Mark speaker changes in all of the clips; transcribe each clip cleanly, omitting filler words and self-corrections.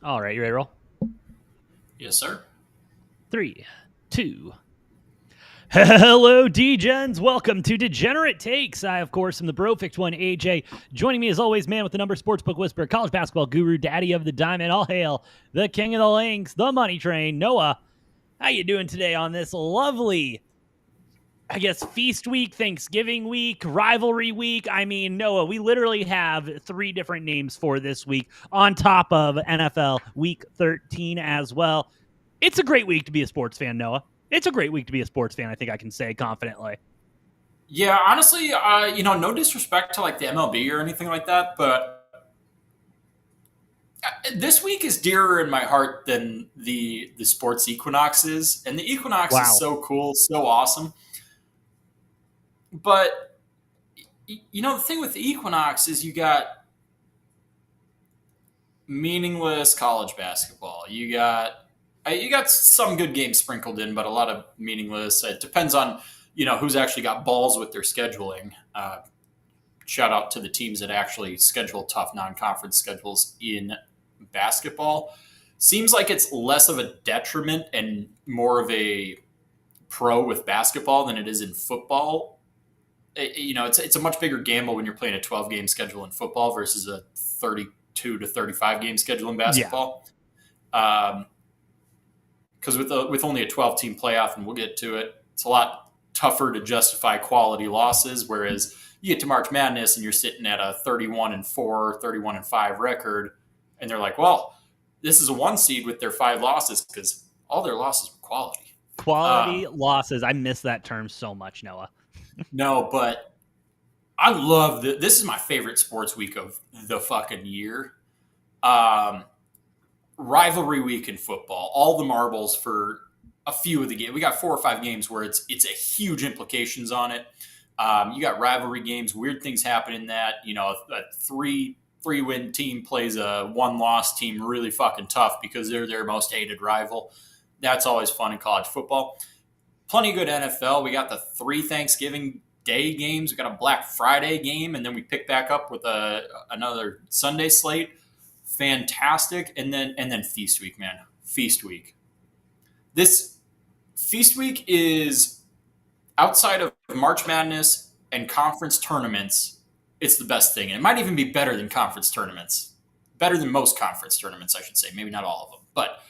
Speaker 1: All right, you ready to roll?
Speaker 2: Yes, sir.
Speaker 1: 3, 2. Hello, D-Gens. Welcome to Degenerate Takes. I, of course, am the Brofix one, AJ. Joining me, as always, man with the number, sportsbook whisperer, college basketball guru, daddy of the diamond. All hail the king of the links, the money train, Noah. How you doing today on this lovely, I guess, feast week, Thanksgiving week, rivalry week? I mean, Noah, we literally have 3 different names for this week on top of NFL Week 13 as well. It's a great week to be a sports fan, Noah. It's a great week to be a sports fan, I think I can say confidently.
Speaker 2: Yeah, honestly, no disrespect to like the MLB or anything like that, but this week is dearer in my heart than the sports equinox is, and the equinox is
Speaker 1: Wow.
Speaker 2: so cool, so awesome. But the thing with the equinox is meaningless college basketball. You got some good games sprinkled in, but a lot of meaningless. It depends on who's actually got balls with their scheduling. Shout out to the teams that actually schedule tough non-conference schedules in basketball. Seems like it's less of a detriment and more of a pro with basketball than it is in football. It's a much bigger gamble when you're playing a 12 game schedule in football versus a 32 to 35 game schedule in
Speaker 1: Yeah.
Speaker 2: basketball. Because with only a 12 team playoff, and we'll get to it, it's a lot tougher to justify quality losses. Whereas you get to March Madness and you're sitting at a 31-4, 31-5 record, and they're like, well, this is a 1 seed with their 5 losses because all their losses were quality.
Speaker 1: Quality
Speaker 2: Um,
Speaker 1: losses. I miss that term so much, Noah.
Speaker 2: no, but I love this is my favorite sports week of the fucking year. Um, Rivalry week in football, all the marbles for a few of the games. We got 4 or 5 games where it's a huge implications on it. You got rivalry games, weird things happen in that. A three win team plays a 1 loss team really fucking tough because they're their most hated rival. That's always fun in college football. Plenty of good NFL. We got the 3 Thanksgiving Day games. We got a Black Friday game, and then we pick back up with another Sunday slate. Fantastic. And then feast week, man. Feast week. This feast week is outside of March Madness and conference tournaments, it's the best thing. And it might even be better than conference tournaments. Better than most conference tournaments, I should say. Maybe not all of them. But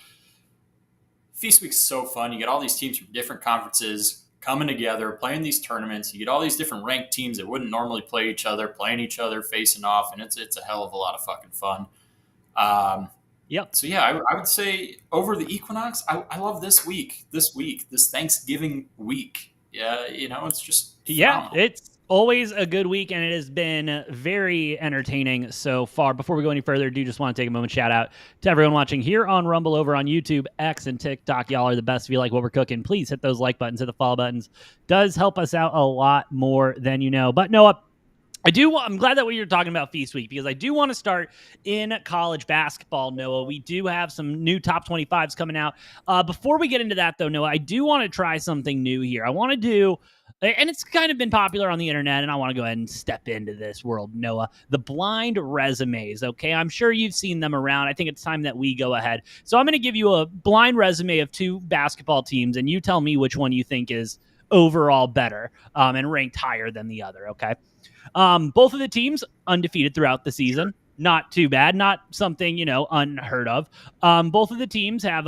Speaker 2: feast week's so fun. You get all these teams from different conferences coming together, playing these tournaments. You get all these different ranked teams that wouldn't normally play each other, playing each other, facing off, and it's a hell of a lot of fucking fun. Um,
Speaker 1: Yep.
Speaker 2: so yeah, I would say over the equinox, I love this Thanksgiving week. Yeah, it's just
Speaker 1: Yeah,
Speaker 2: phenomenal.
Speaker 1: it's always a good week, and it has been very entertaining so far. Before we go any further, I do just want to take a moment shout out to everyone watching here on Rumble, over on YouTube, X, and TikTok. Y'all are the best. If you like what we're cooking, please hit those like buttons, hit the follow buttons. Does help us out a lot more than you know. But Noah, I'm glad that you're talking about Feast Week because I do want to start in college basketball, Noah. We do have some new top 25s coming out. Before we get into that, though, Noah, I do want to try something new here. I want to do, and it's kind of been popular on the internet, and I want to go ahead and step into this world, Noah. The blind resumes, okay? I'm sure you've seen them around. I think it's time that we go ahead. So I'm going to give you a blind resume of 2 basketball teams, and you tell me which one you think is overall better and ranked higher than the other, okay? Both of the teams undefeated throughout the season. Not too bad. Not something, unheard of. Both of the teams have,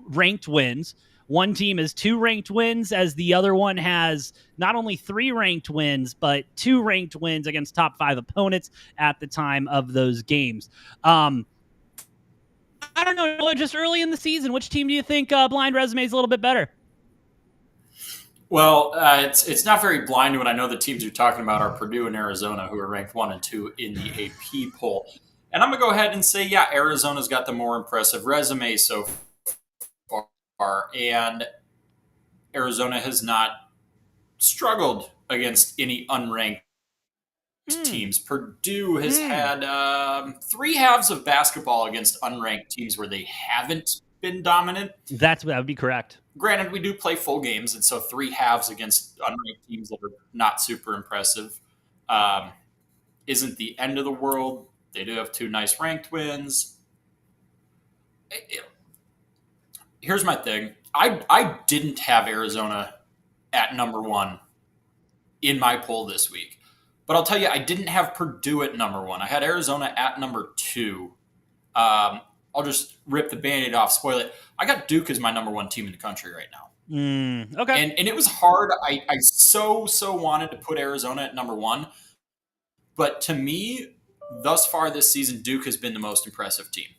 Speaker 1: ranked wins. One team has 2 ranked wins, as the other one has not only 3 ranked wins, but 2 ranked wins against top 5 opponents at the time of those games. I don't know, just early in the season, which team do you think blind resume is a little bit better?
Speaker 2: Well, it's not very blind when I know the teams you're talking about are Purdue and Arizona, who are ranked 1 and 2 in the AP poll. And I'm gonna go ahead and say, yeah, Arizona's got the more impressive resume so far, and Arizona has not struggled against any unranked
Speaker 1: Hmm.
Speaker 2: teams. Purdue has
Speaker 1: Hmm.
Speaker 2: had 3 halves of basketball against unranked teams where they haven't been dominant.
Speaker 1: That would be correct.
Speaker 2: Granted, we do play full games, and so 3 halves against unranked teams that are not super impressive um, isn't the end of the world. They do have 2 nice ranked wins. Here's my thing. I didn't have Arizona at number one in my poll this week. But I'll tell you, I didn't have Purdue at number one. I had Arizona at number two. I'll just rip the Band-Aid off, spoil it. I got Duke as my number one team in the country right now.
Speaker 1: Okay.
Speaker 2: And it was hard. I so wanted to put Arizona at number one. But to me, thus far this season, Duke has been the most impressive team.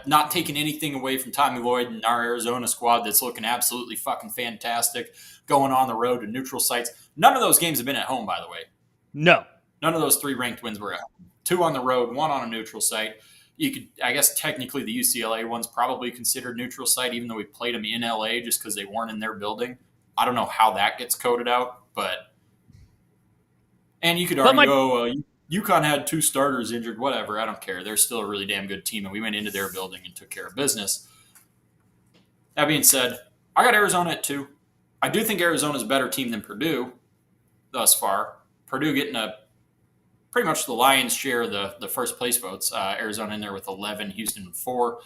Speaker 2: Not taking anything away from Tommy Lloyd and our Arizona squad that's looking absolutely fucking fantastic, going on the road to neutral sites. None of those games have been at home, by the way.
Speaker 1: No.
Speaker 2: None of those 3 ranked wins were at home. 2 on the road, 1 on a neutral site. You could, I guess, technically the UCLA one's probably considered neutral site, even though we played them in LA just because they weren't in their building. I don't know how that gets coded out, but and you could argue, UConn had 2 starters injured, whatever. I don't care. They're still a really damn good team, and we went into their building and took care of business. That being said, I got Arizona at 2. I do think Arizona's a better team than Purdue thus far. Purdue getting pretty much the lion's share of the first place votes. Arizona in there with 11, Houston with 4.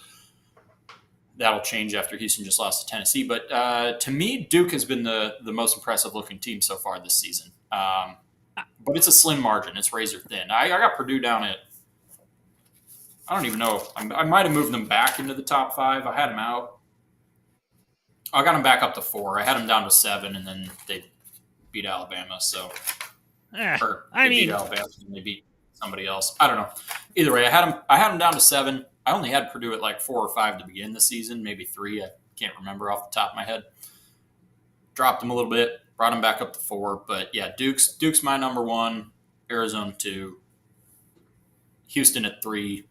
Speaker 2: That'll change after Houston just lost to Tennessee. But to me, Duke has been the most impressive looking team so far this season. But it's a slim margin. It's razor thin. I got Purdue down at, I don't even know. I might have moved them back into the top 5. I had them out. I got them back up to 4. I had them down to 7, and then they beat Alabama. So, beat Alabama and they beat somebody else. I don't know. Either way, I had them down to 7. I only had Purdue at like 4 or 5 to begin the season, maybe 3. I can't remember off the top of my head. Dropped them a little bit. Brought them back up to 4, but yeah, Duke's my number 1, Arizona 2, Houston at 3,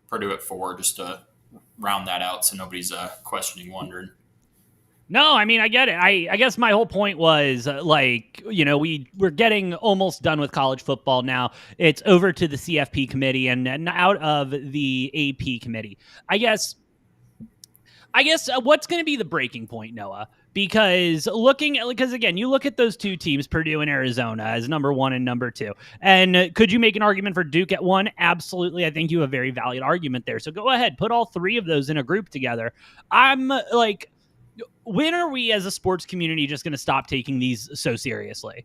Speaker 2: Purdue at 4, just to round that out so nobody's questioning, wondering.
Speaker 1: No, I mean, I get it. I guess my whole point was we're getting almost done with college football now. It's over to the CFP committee and out of the AP committee. I guess what's going to be the breaking point, Noah? Because again, you look at those 2 teams, Purdue and Arizona, as number 1 and number 2. And could you make an argument for Duke at 1? Absolutely. I think you have a very valid argument there. So go ahead, put all 3 of those in a group together. I'm like, when are we as a sports community just going to stop taking these so seriously?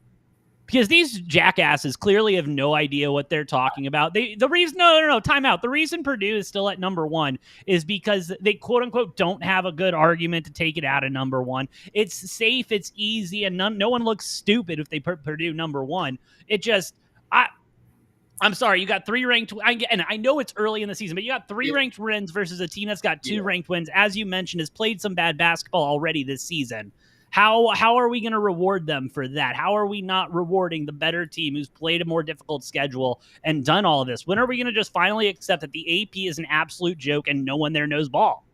Speaker 1: Because these jackasses clearly have no idea what they're talking about. Time out. The reason Purdue is still at number 1 is because they quote unquote don't have a good argument to take it out of number 1. It's safe, it's easy, and no one looks stupid if they put Purdue number 1. I'm sorry, you got 3 ranked, and I know it's early in the season, but you got 3 ranked wins versus a team that's got 2 ranked wins, as you mentioned, has played some bad basketball already this season. How are we going to reward them for that? How are we not rewarding the better team who's played a more difficult schedule and done all of this? When are we going to just finally accept that the AP is an absolute joke and no one there knows ball?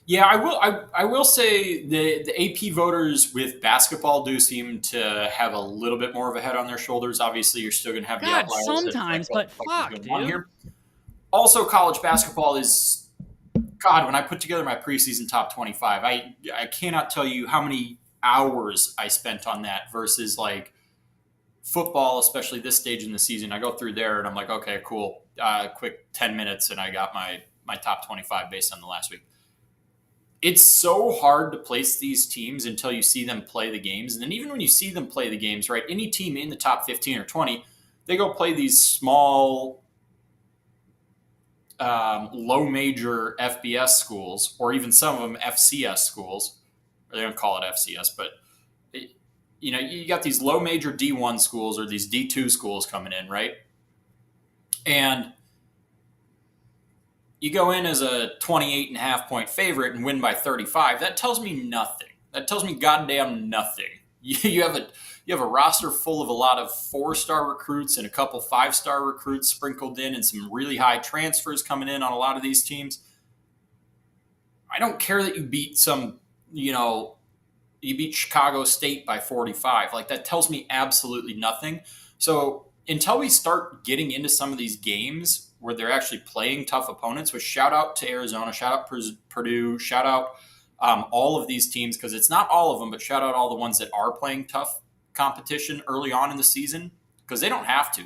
Speaker 2: Yeah, I will say the AP voters with basketball do seem to have a little bit more of a head on their shoulders. Obviously, you're still going to have the outliers
Speaker 1: sometimes, but fuck, dude.
Speaker 2: Here. Also, college basketball is, God, when I put together my preseason top 25, I cannot tell you how many hours I spent on that versus like football, especially this stage in the season. I go through there and I'm like, okay, cool. Quick 10 minutes and I got my top 25 based on the last week. It's so hard to place these teams until you see them play the games. And then even when you see them play the games, right, any team in the top 15 or 20, they go play these small low major FBS schools, or even some of them FCS schools, or they don't call it FCS, but you got these low major D1 schools or these D2 schools coming in, right? And you go in as a 28.5 point favorite and win by 35. That tells me nothing. That tells me goddamn nothing. You have a roster full of a lot of 4-star recruits and a couple 5-star recruits sprinkled in and some really high transfers coming in on a lot of these teams. I don't care that you beat you beat Chicago State by 45. Like, that tells me absolutely nothing. So until we start getting into some of these games where they're actually playing tough opponents, which shout out to Arizona, shout out Purdue, shout out all of these teams, because it's not all of them, but shout out all the ones that are playing tough competition early on in the season, because they don't have to,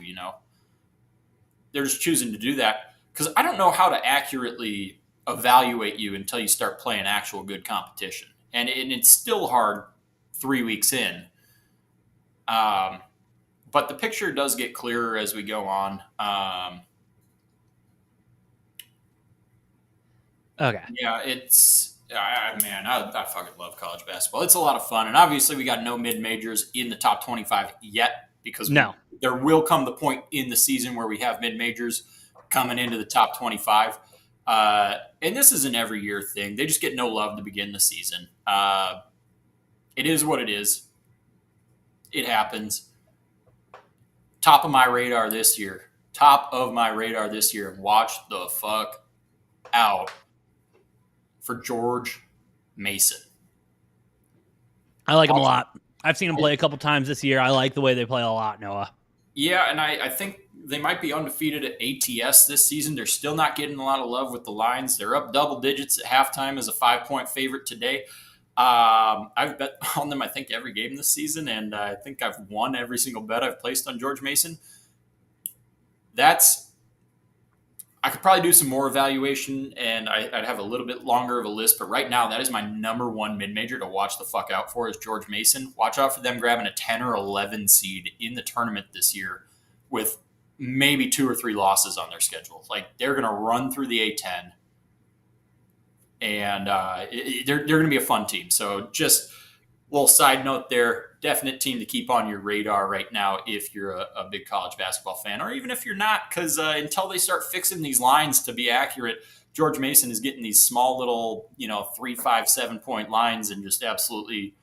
Speaker 2: they're just choosing to do that. because I don't know how to accurately evaluate you until you start playing actual good competition, and it's still hard 3 weeks in. Um, but the picture does get clearer as we go on.
Speaker 1: Okay.
Speaker 2: Yeah, man, I fucking love college basketball. It's a lot of fun, and obviously we got no mid majors in the top 25 yet because
Speaker 1: No.
Speaker 2: there will come the point in the season where we have mid majors coming into the top 25. And this is an every year thing. They just get no love to begin the season. It is what it is. It happens. Top of my radar this year. Top of my radar this year. Watch the fuck out for George Mason.
Speaker 1: I like him a lot. I've seen him play a couple times this year. I like the way they play a lot, Noah.
Speaker 2: Yeah, and I think they might be undefeated at ATS this season. They're still not getting a lot of love with the lines. They're up double digits at halftime as a 5-point favorite today. I've bet on them, I think, every game this season, and I think I've won every single bet I've placed on George Mason. I could probably do some more evaluation, and I'd have a little bit longer of a list, but right now, that is my number one mid-major to watch the fuck out for is George Mason. Watch out for them grabbing a 10 or 11 seed in the tournament this year with maybe 2 or 3 losses on their schedule. Like, they're going to run through the A10, and they're going to be a fun team. So just a little side note there, definite team to keep on your radar right now if you're a big college basketball fan, or even if you're not, because until they start fixing these lines to be accurate, George Mason is getting these small little, 3, 5, 7-point lines and just absolutely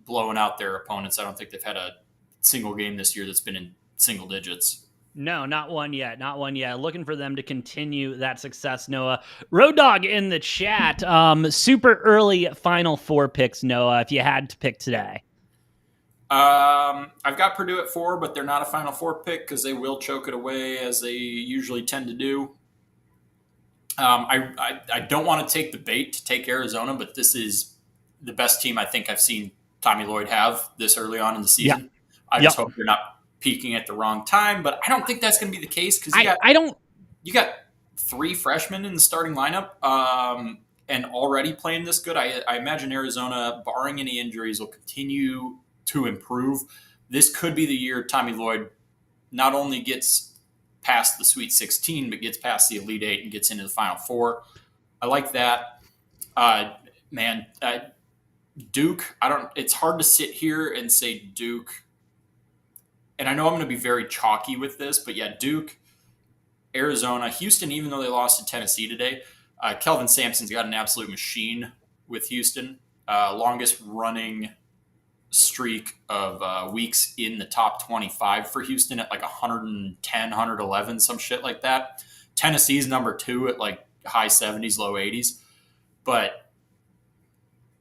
Speaker 2: blowing out their opponents. I don't think they've had a single game this year that's been in single digits.
Speaker 1: No, not one yet. Not one yet. Looking for them to continue that success, Noah. Road Dog in the chat. Super early Final Four picks, Noah, if you had to pick today.
Speaker 2: I've got Purdue at 4, but they're not a Final Four pick because they will choke it away as they usually tend to do. I don't want to take the bait to take Arizona, but this is the best team I think I've seen Tommy Lloyd have this early on in the season. Yep. I just hope they're not peaking at the wrong time, but I don't think that's going to be the case because you got 3 freshmen in the starting lineup and already playing this good. I imagine Arizona, barring any injuries, will continue to improve. This could be the year Tommy Lloyd not only gets past the Sweet 16, but gets past the Elite 8 and gets into the Final Four. I like that. Duke, it's hard to sit here and say Duke. And I know I'm going to be very chalky with this, but yeah, Duke, Arizona, Houston, even though they lost to Tennessee today, Kelvin Sampson's got an absolute machine with Houston. Longest running streak of weeks in the top 25 for Houston at like 110, 111, some shit like that. Tennessee's number 2 at like high 70s, low 80s. But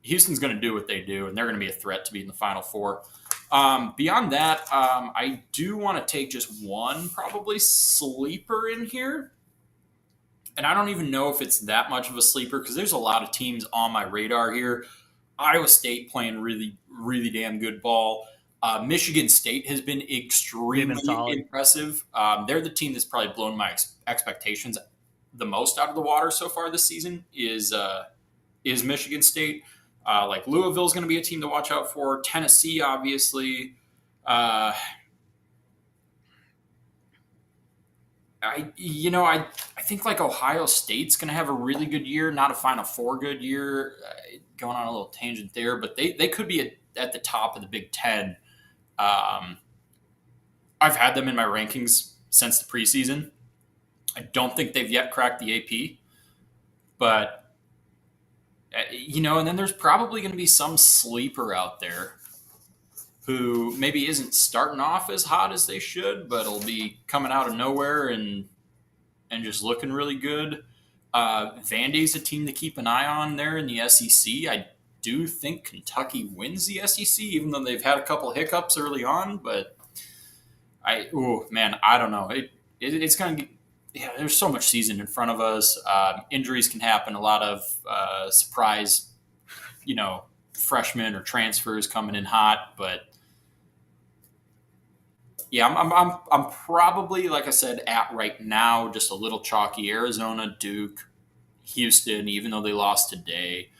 Speaker 2: Houston's going to do what they do, and they're going to be a threat to be in the Final Four. Beyond that, I do want to take just one probably sleeper in here. And I don't even know if it's that much of a sleeper because there's a lot of teams on my radar here. Iowa State playing really, really damn good ball. Michigan State has been extremely impressive. They're the team that's probably blown my expectations the most out of the water so far this season is Michigan State. Like Louisville's going to be a team to watch out for. Tennessee, obviously. I think like Ohio State's going to have a really good year, not a Final Four good year. Going on a little tangent there, but they could be at the top of the Big Ten. I've had them in my rankings since the preseason. I don't think they've yet cracked the AP, but and then there's probably going to be some sleeper out there who maybe isn't starting off as hot as they should, but will be coming out of nowhere and just looking really good. Vandy's a team to keep an eye on there in the SEC. I do think Kentucky wins the SEC, even though they've had a couple hiccups early on. But I don't know. It's going to there's so much season in front of us. Injuries can happen. A lot of surprise, freshmen or transfers coming in hot. But Yeah, I'm probably, like I said, at right now just a little chalky. Arizona, Duke, Houston, even though they lost today,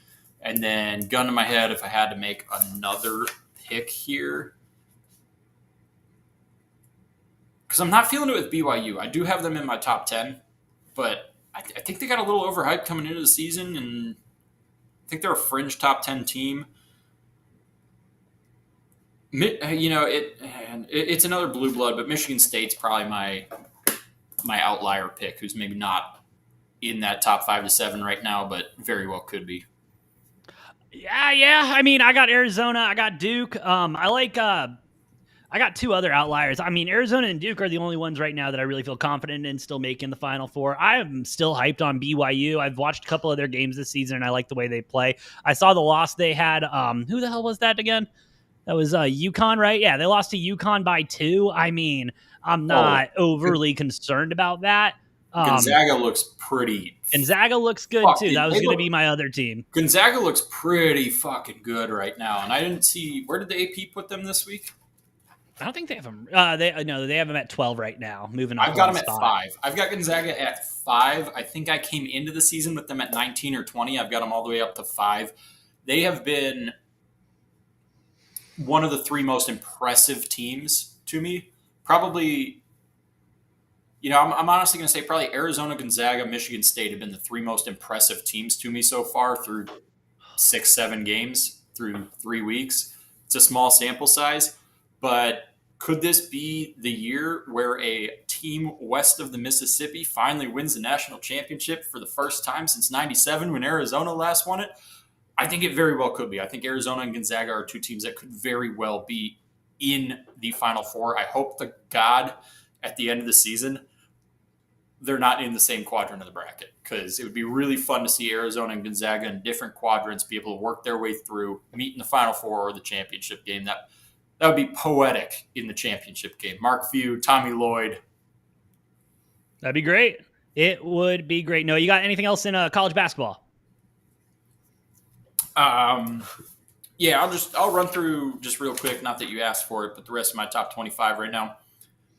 Speaker 2: and then gun to my head, if I had to make another pick here, because I'm not feeling it with BYU. I do have them in my top 10, but I think they got a little overhyped coming into the season, and I think they're a fringe top 10 team. It's another blue blood, but Michigan State's probably my outlier pick, who's maybe not in that top 5 to 7 right now, but very well could be.
Speaker 1: Yeah. I mean, I got Arizona, I got Duke. I got two other outliers. I mean, Arizona and Duke are the only ones right now that I really feel confident in still making the Final Four. I am still hyped on BYU. I've watched a couple of their games this season, and I like the way they play. I saw the loss they had. Who the hell was that again? That was UConn, right? Yeah, they lost to UConn by 2. I mean, I'm
Speaker 2: Oh,
Speaker 1: not overly concerned about that.
Speaker 2: Gonzaga looks pretty
Speaker 1: Gonzaga looks good too.
Speaker 2: fucking.
Speaker 1: That was going to be my other team.
Speaker 2: Gonzaga looks pretty fucking good right now, and I didn't see where did the AP put them this week.
Speaker 1: I don't think they have them. They have them at 12 right now, moving up
Speaker 2: I've got
Speaker 1: one
Speaker 2: them at
Speaker 1: spot.
Speaker 2: 5. I've got Gonzaga at 5. I think I came into the season with them at 19 or 20. I've got them all the way up to 5. They have been one of the 3 most impressive teams to me. Probably, I'm honestly going to say probably Arizona, Gonzaga, Michigan State have been the 3 most impressive teams to me so far through 6, 7 games through 3 weeks. It's a small sample size, but could this be the year where a team west of the Mississippi finally wins the national championship for the first time since '97 when Arizona last won it? I think it very well could be. I think Arizona and Gonzaga are 2 teams that could very well be in the Final Four. I hope to God at the end of the season they're not in the same quadrant of the bracket, because it would be really fun to see Arizona and Gonzaga in different quadrants be able to work their way through, meet in the Final Four or the championship game. That would be poetic in the championship game. Mark Few, Tommy Lloyd.
Speaker 1: That'd be great. It would be great. No, you got anything else in college basketball?
Speaker 2: Yeah, I'll run through just real quick. Not that you asked for it, but the rest of my top 25 right now.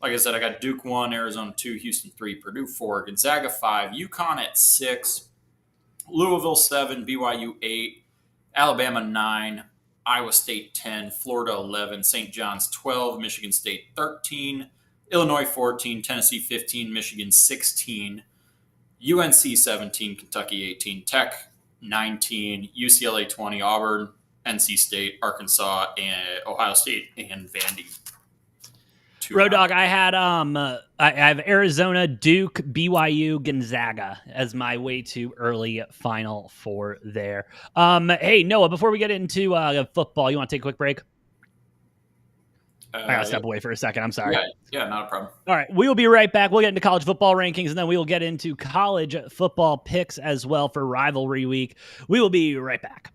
Speaker 2: Like I said, I got Duke 1, Arizona 2, Houston 3, Purdue 4, Gonzaga 5, UConn at 6, Louisville 7, BYU 8, Alabama 9, Iowa State 10, Florida 11, St. John's 12, Michigan State 13, Illinois 14, Tennessee 15, Michigan 16, UNC 17, Kentucky 18, Tech 19, UCLA 20, Auburn, NC State, Arkansas, and Ohio State, and Vandy.
Speaker 1: Road Dog, I have Arizona, Duke, BYU, Gonzaga as my way too early Final Four there. Hey, Noah, before we get into football, you want to take a quick break? I gotta step away for a second. I'm sorry.
Speaker 2: Yeah, not a problem.
Speaker 1: All right, we will be right back. We'll get into college football rankings, and then we will get into college football picks as well for rivalry week. We will be right back.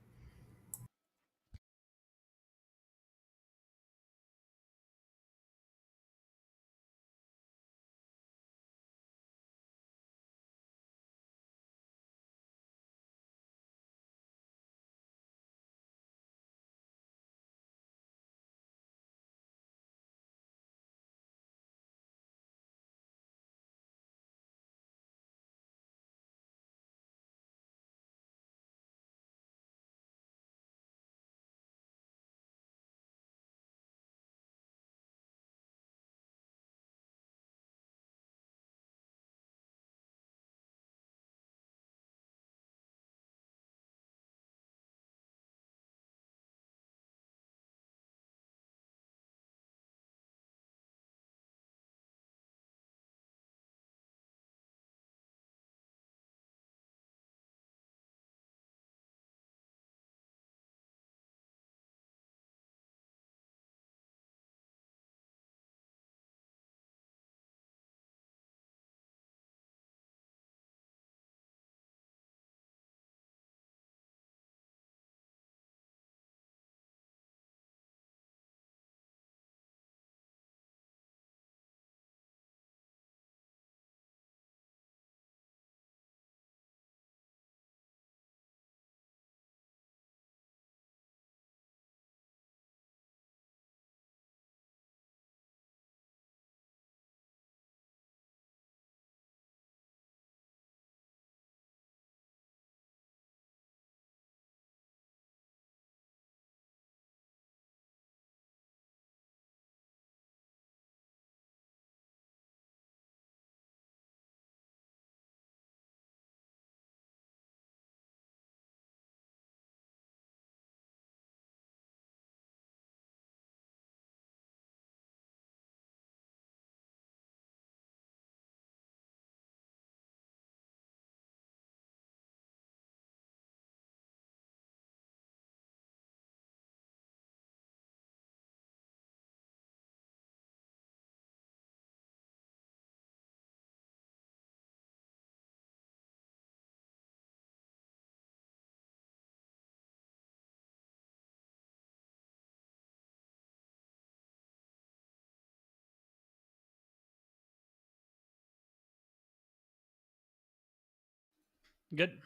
Speaker 1: Good.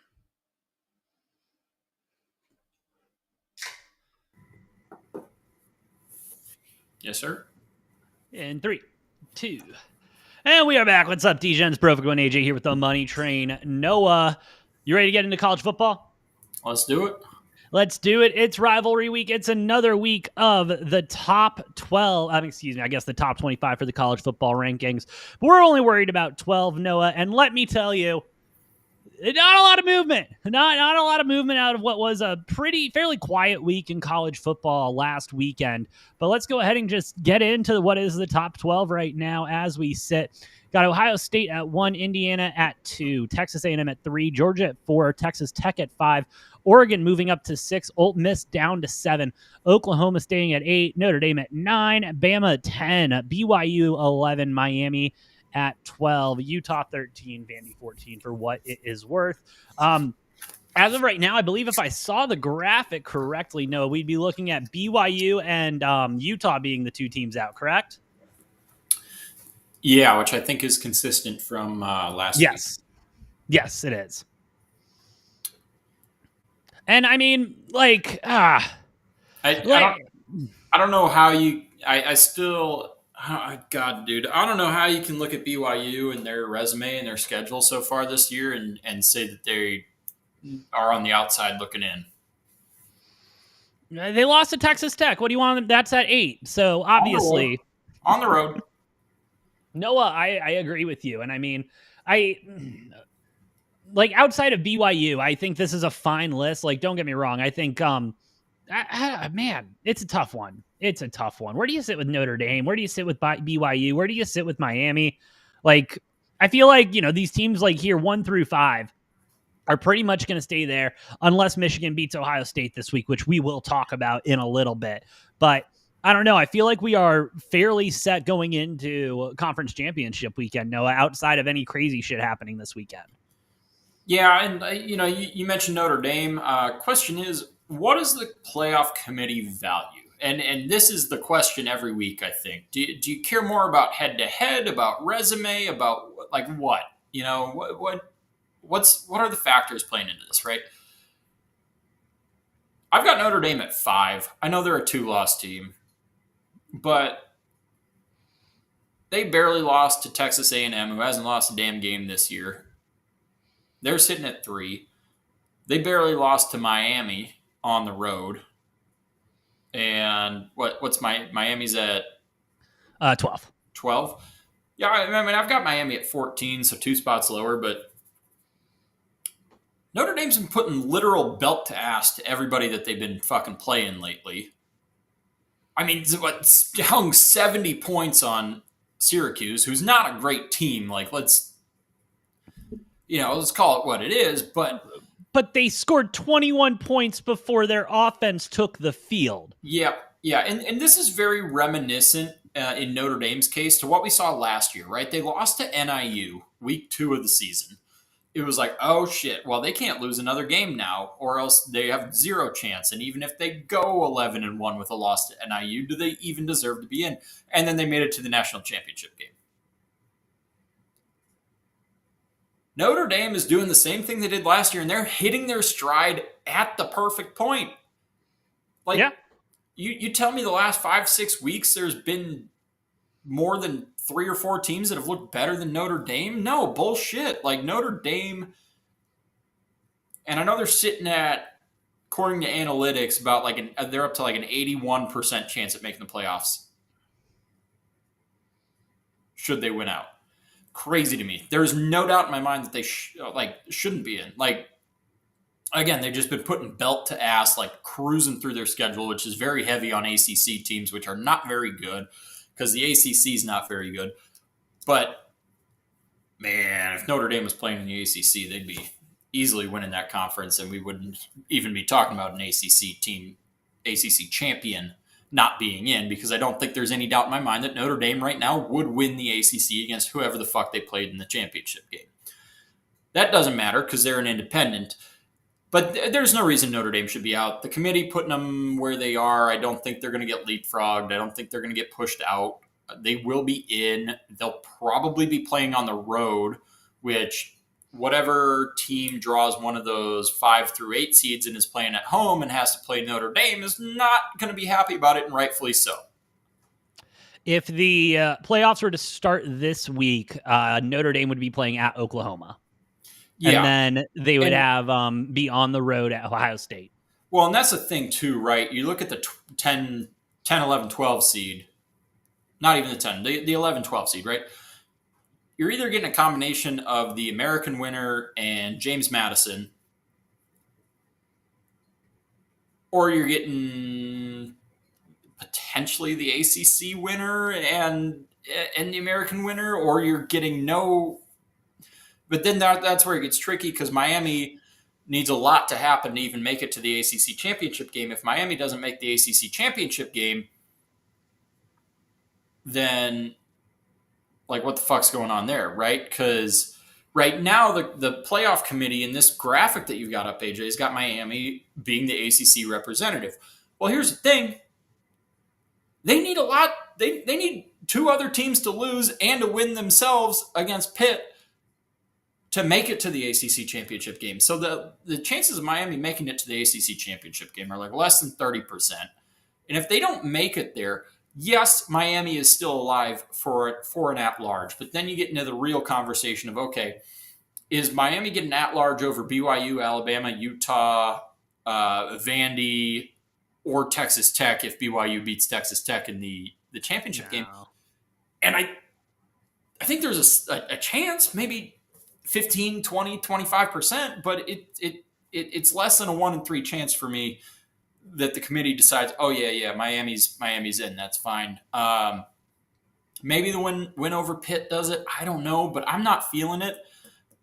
Speaker 2: Yes, sir.
Speaker 1: In 3, 2, and we are back. What's up, D-Gens? Perfect One AJ here with the Money Train. Noah, you ready to get into college football?
Speaker 2: Let's do it.
Speaker 1: Let's do it. It's rivalry week. It's another week of the top 12. I guess the top 25 for the college football rankings. But we're only worried about 12, Noah. And let me tell you, not a lot of movement. Not a lot of movement out of what was a fairly quiet week in college football last weekend. But let's go ahead and just get into what is the top 12 right now as we sit. Got Ohio State at 1, Indiana at 2, Texas A&M at 3, Georgia at 4, Texas Tech at 5, Oregon moving up to 6, Ole Miss down to 7, Oklahoma staying at 8, Notre Dame at 9, Bama at 10, BYU 11, Miami at 12, Utah 13, Vandy 14 for what it is worth. As of right now, I believe if I saw the graphic correctly, Noah, we'd be looking at BYU and Utah being the two teams out, correct?
Speaker 2: Yeah, which I think is consistent from last week.
Speaker 1: Yes, it is. And I mean,
Speaker 2: I don't know how you. I still. God, dude, I don't know how you can look at BYU and their resume and their schedule so far this year and say that they are on the outside looking in.
Speaker 1: They lost to Texas Tech. What do you want? That's at 8. So obviously,
Speaker 2: on the road.
Speaker 1: Noah, I agree with you. And I mean, outside of BYU, I think this is a fine list. Don't get me wrong. I think, man, it's a tough one. It's a tough one. Where do you sit with Notre Dame? Where do you sit with BYU? Where do you sit with Miami? I feel like, these teams here 1 through 5 are pretty much going to stay there unless Michigan beats Ohio State this week, which we will talk about in a little bit. But I don't know. I feel like we are fairly set going into conference championship weekend, Noah, outside of any crazy shit happening this weekend.
Speaker 2: Yeah, and you mentioned Notre Dame. Question is, what is the playoff committee value? And this is the question every week, I think. Do you care more about head-to-head, about resume, about what? What are the factors playing into this, right? I've got Notre Dame at 5. I know they're a 2-loss team, but they barely lost to Texas A&M, who hasn't lost a damn game this year. They're sitting at 3. They barely lost to Miami on the road. And what's Miami's at
Speaker 1: 12.
Speaker 2: 12? Yeah, I mean, I've got Miami at 14, so 2 spots lower, but Notre Dame's been putting literal belt to ass to everybody that they've been fucking playing lately. I mean, hung 70 points on Syracuse, who's not a great team. Let's call it what it is, but
Speaker 1: they scored 21 points before their offense took the field.
Speaker 2: Yeah, and this is very reminiscent in Notre Dame's case to what we saw last year, right? They lost to NIU week 2 of the season. It was like, oh shit, well, they can't lose another game now, or else they have 0 chance. And even if they go 11-1 with a loss to NIU, do they even deserve to be in? And then they made it to the national championship game. Notre Dame is doing the same thing they did last year, and they're hitting their stride at the perfect point. You tell me the last 5-6 weeks there's been more than 3 or 4 teams that have looked better than Notre Dame? No, bullshit. Notre Dame, and I know they're sitting at, according to analytics, about they're up to an 81% chance at making the playoffs. Should they win out? Crazy to me. There's no doubt in my mind that they shouldn't be in. Again, they've just been putting belt to ass, cruising through their schedule, which is very heavy on ACC teams, which are not very good because the ACC is not very good. But man, if Notre Dame was playing in the ACC, they'd be easily winning that conference, and we wouldn't even be talking about an ACC team, ACC champion not being in, because I don't think there's any doubt in my mind that Notre Dame right now would win the ACC against whoever the fuck they played in the championship game. That doesn't matter because they're an independent. But there's no reason Notre Dame should be out. The committee putting them where they are, I don't think they're going to get leapfrogged. I don't think they're going to get pushed out. They will be in. They'll probably be playing on the road, which whatever team draws one of those 5 through 8 seeds and is playing at home and has to play Notre Dame is not going to be happy about it, and rightfully so.
Speaker 1: If the playoffs were to start this week, Notre Dame would be playing at Oklahoma. Yeah. And then they would have be on the road at Ohio State.
Speaker 2: Well, and that's the thing too, right? You look at the 10, 11, 12 seed, not even the 10, the 11, 12 seed, right? You're either getting a combination of the American winner and James Madison, or you're getting potentially the ACC winner and the American winner, or you're getting no. But then that's where it gets tricky, because Miami needs a lot to happen to even make it to the ACC championship game. If Miami doesn't make the ACC championship game, then like what the fuck's going on there, right? Because right now the playoff committee in this graphic that you've got up, AJ, has got Miami being the ACC representative. Well, here's the thing. They need a lot. They need 2 other teams to lose and to win themselves against Pitt to make it to the ACC championship game. So the chances of Miami making it to the ACC championship game are like less than 30%. And if they don't make it there, yes, Miami is still alive for an at-large. But then you get into the real conversation of, okay, is Miami getting at-large over BYU, Alabama, Utah, Vandy, or Texas Tech if BYU beats Texas Tech in the championship game? And I think there's a chance, maybe 15, 20, 25%, but it's less than a 1 in 3 chance for me that the committee decides, oh yeah, Miami's in, that's fine. Maybe the win over Pitt does it. I don't know, but I'm not feeling it.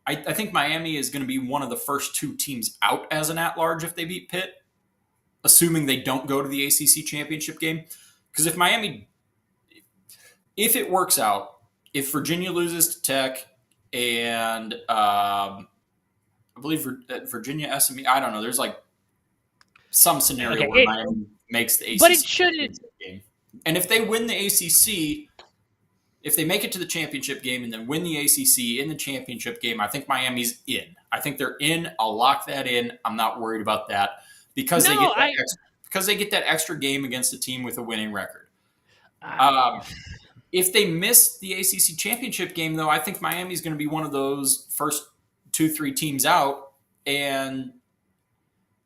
Speaker 2: I think Miami is going to be one of the first 2 teams out as an at-large if they beat Pitt, assuming they don't go to the ACC championship game. Because if it works out, if Virginia loses to Tech and I believe Virginia SMU, I don't know, there's like some scenario where Miami makes the ACC
Speaker 1: but it shouldn't
Speaker 2: game. And if they win the ACC, if they make it to the championship game and then win the ACC in the championship game, I think Miami's in. I think they're in. I'll lock that in. I'm not worried about that because they get that extra game against a team with a winning record. If they miss the ACC championship game, though, I think Miami's going to be one of those first 2-3 teams out, and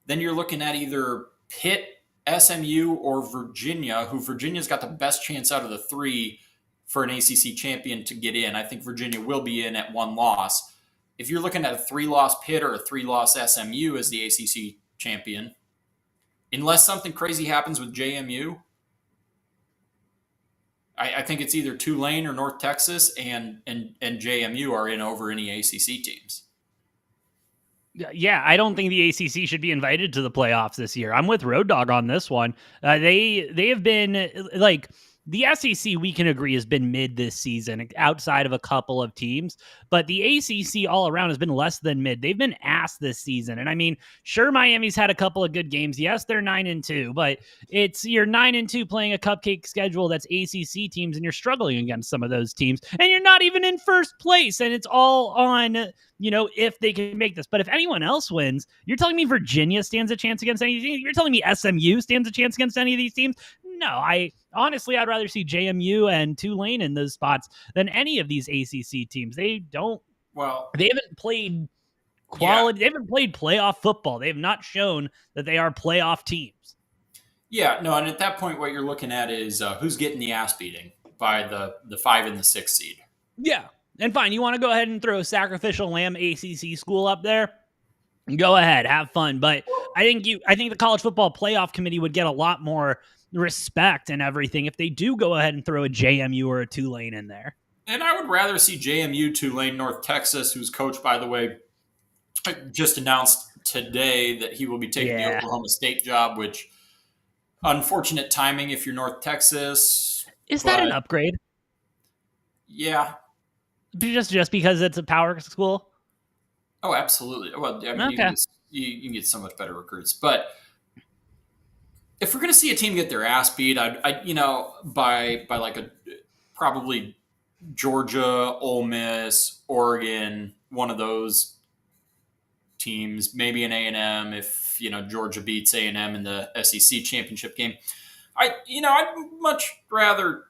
Speaker 2: then you're looking at either Pitt, SMU, or Virginia, who Virginia's got the best chance out of the 3 for an ACC champion to get in. I think Virginia will be in at 1 loss. If you're looking at a 3-loss Pitt or a 3-loss SMU as the ACC champion, unless something crazy happens with JMU, I think it's either Tulane or North Texas and JMU are in over any ACC teams.
Speaker 1: Yeah, I don't think the ACC should be invited to the playoffs this year. I'm with Road Dogg on this one. They have been like the SEC, we can agree, has been mid this season outside of a couple of teams, but the ACC all around has been less than mid. They've been ass this season. And I mean, sure, Miami's had a couple of good games. Yes, they're 9-2, but you're 9-2 playing a cupcake schedule that's ACC teams, and you're struggling against some of those teams, and you're not even in first place. And it's all on, if they can make this. But if anyone else wins, you're telling me Virginia stands a chance against any of these teams? You're telling me SMU stands a chance against any of these teams? No, honestly, I'd rather see JMU and Tulane in those spots than any of these ACC teams. They haven't played quality. Yeah. They haven't played playoff football. They have not shown that they are playoff teams.
Speaker 2: Yeah, no, and at that point, what you're looking at is who's getting the ass beating by the 5 and the 6 seed.
Speaker 1: Yeah, and fine, you want to go ahead and throw a sacrificial lamb ACC school up there? Go ahead, have fun. But I think the college football playoff committee would get a lot more respect and everything if they do go ahead and throw a JMU or a Tulane in there.
Speaker 2: And I would rather see JMU, Tulane, North Texas, whose coach, by the way, just announced today that he will be taking the Oklahoma State job, which unfortunate timing if you're North Texas.
Speaker 1: Is that an upgrade?
Speaker 2: Yeah.
Speaker 1: Just because it's a power school?
Speaker 2: Oh, absolutely. Well, I mean, okay. you can get so much better recruits. But if we're going to see a team get their ass beat, by like probably Georgia, Ole Miss, Oregon, one of those teams, maybe an A&M if Georgia beats A&M in the SEC championship game. I'd much rather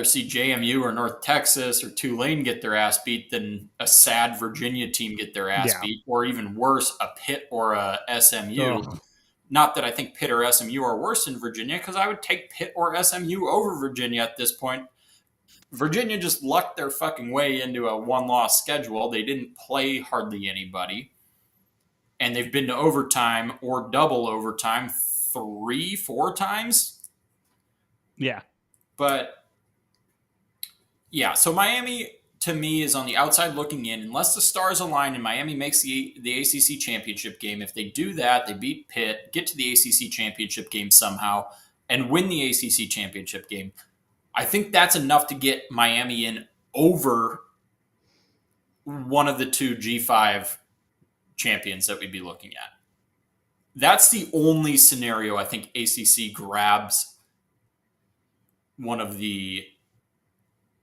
Speaker 2: see JMU or North Texas or Tulane get their ass beat than a sad Virginia team get their ass beat, or even worse, a Pitt or a SMU.
Speaker 1: Ugh.
Speaker 2: Not that I think Pitt or SMU are worse than Virginia, because I would take Pitt or SMU over Virginia at this point. Virginia just lucked their fucking way into a one-loss schedule. They didn't play hardly anybody. And they've been to overtime or double overtime 3-4 times.
Speaker 1: Yeah.
Speaker 2: But, yeah, so Miami, to me, is on the outside looking in. Unless the stars align and Miami makes the ACC championship game, if they do that, they beat Pitt, get to the ACC championship game somehow, and win the ACC championship game, I think that's enough to get Miami in over one of the two G5 champions that we'd be looking at. That's the only scenario I think ACC grabs one of the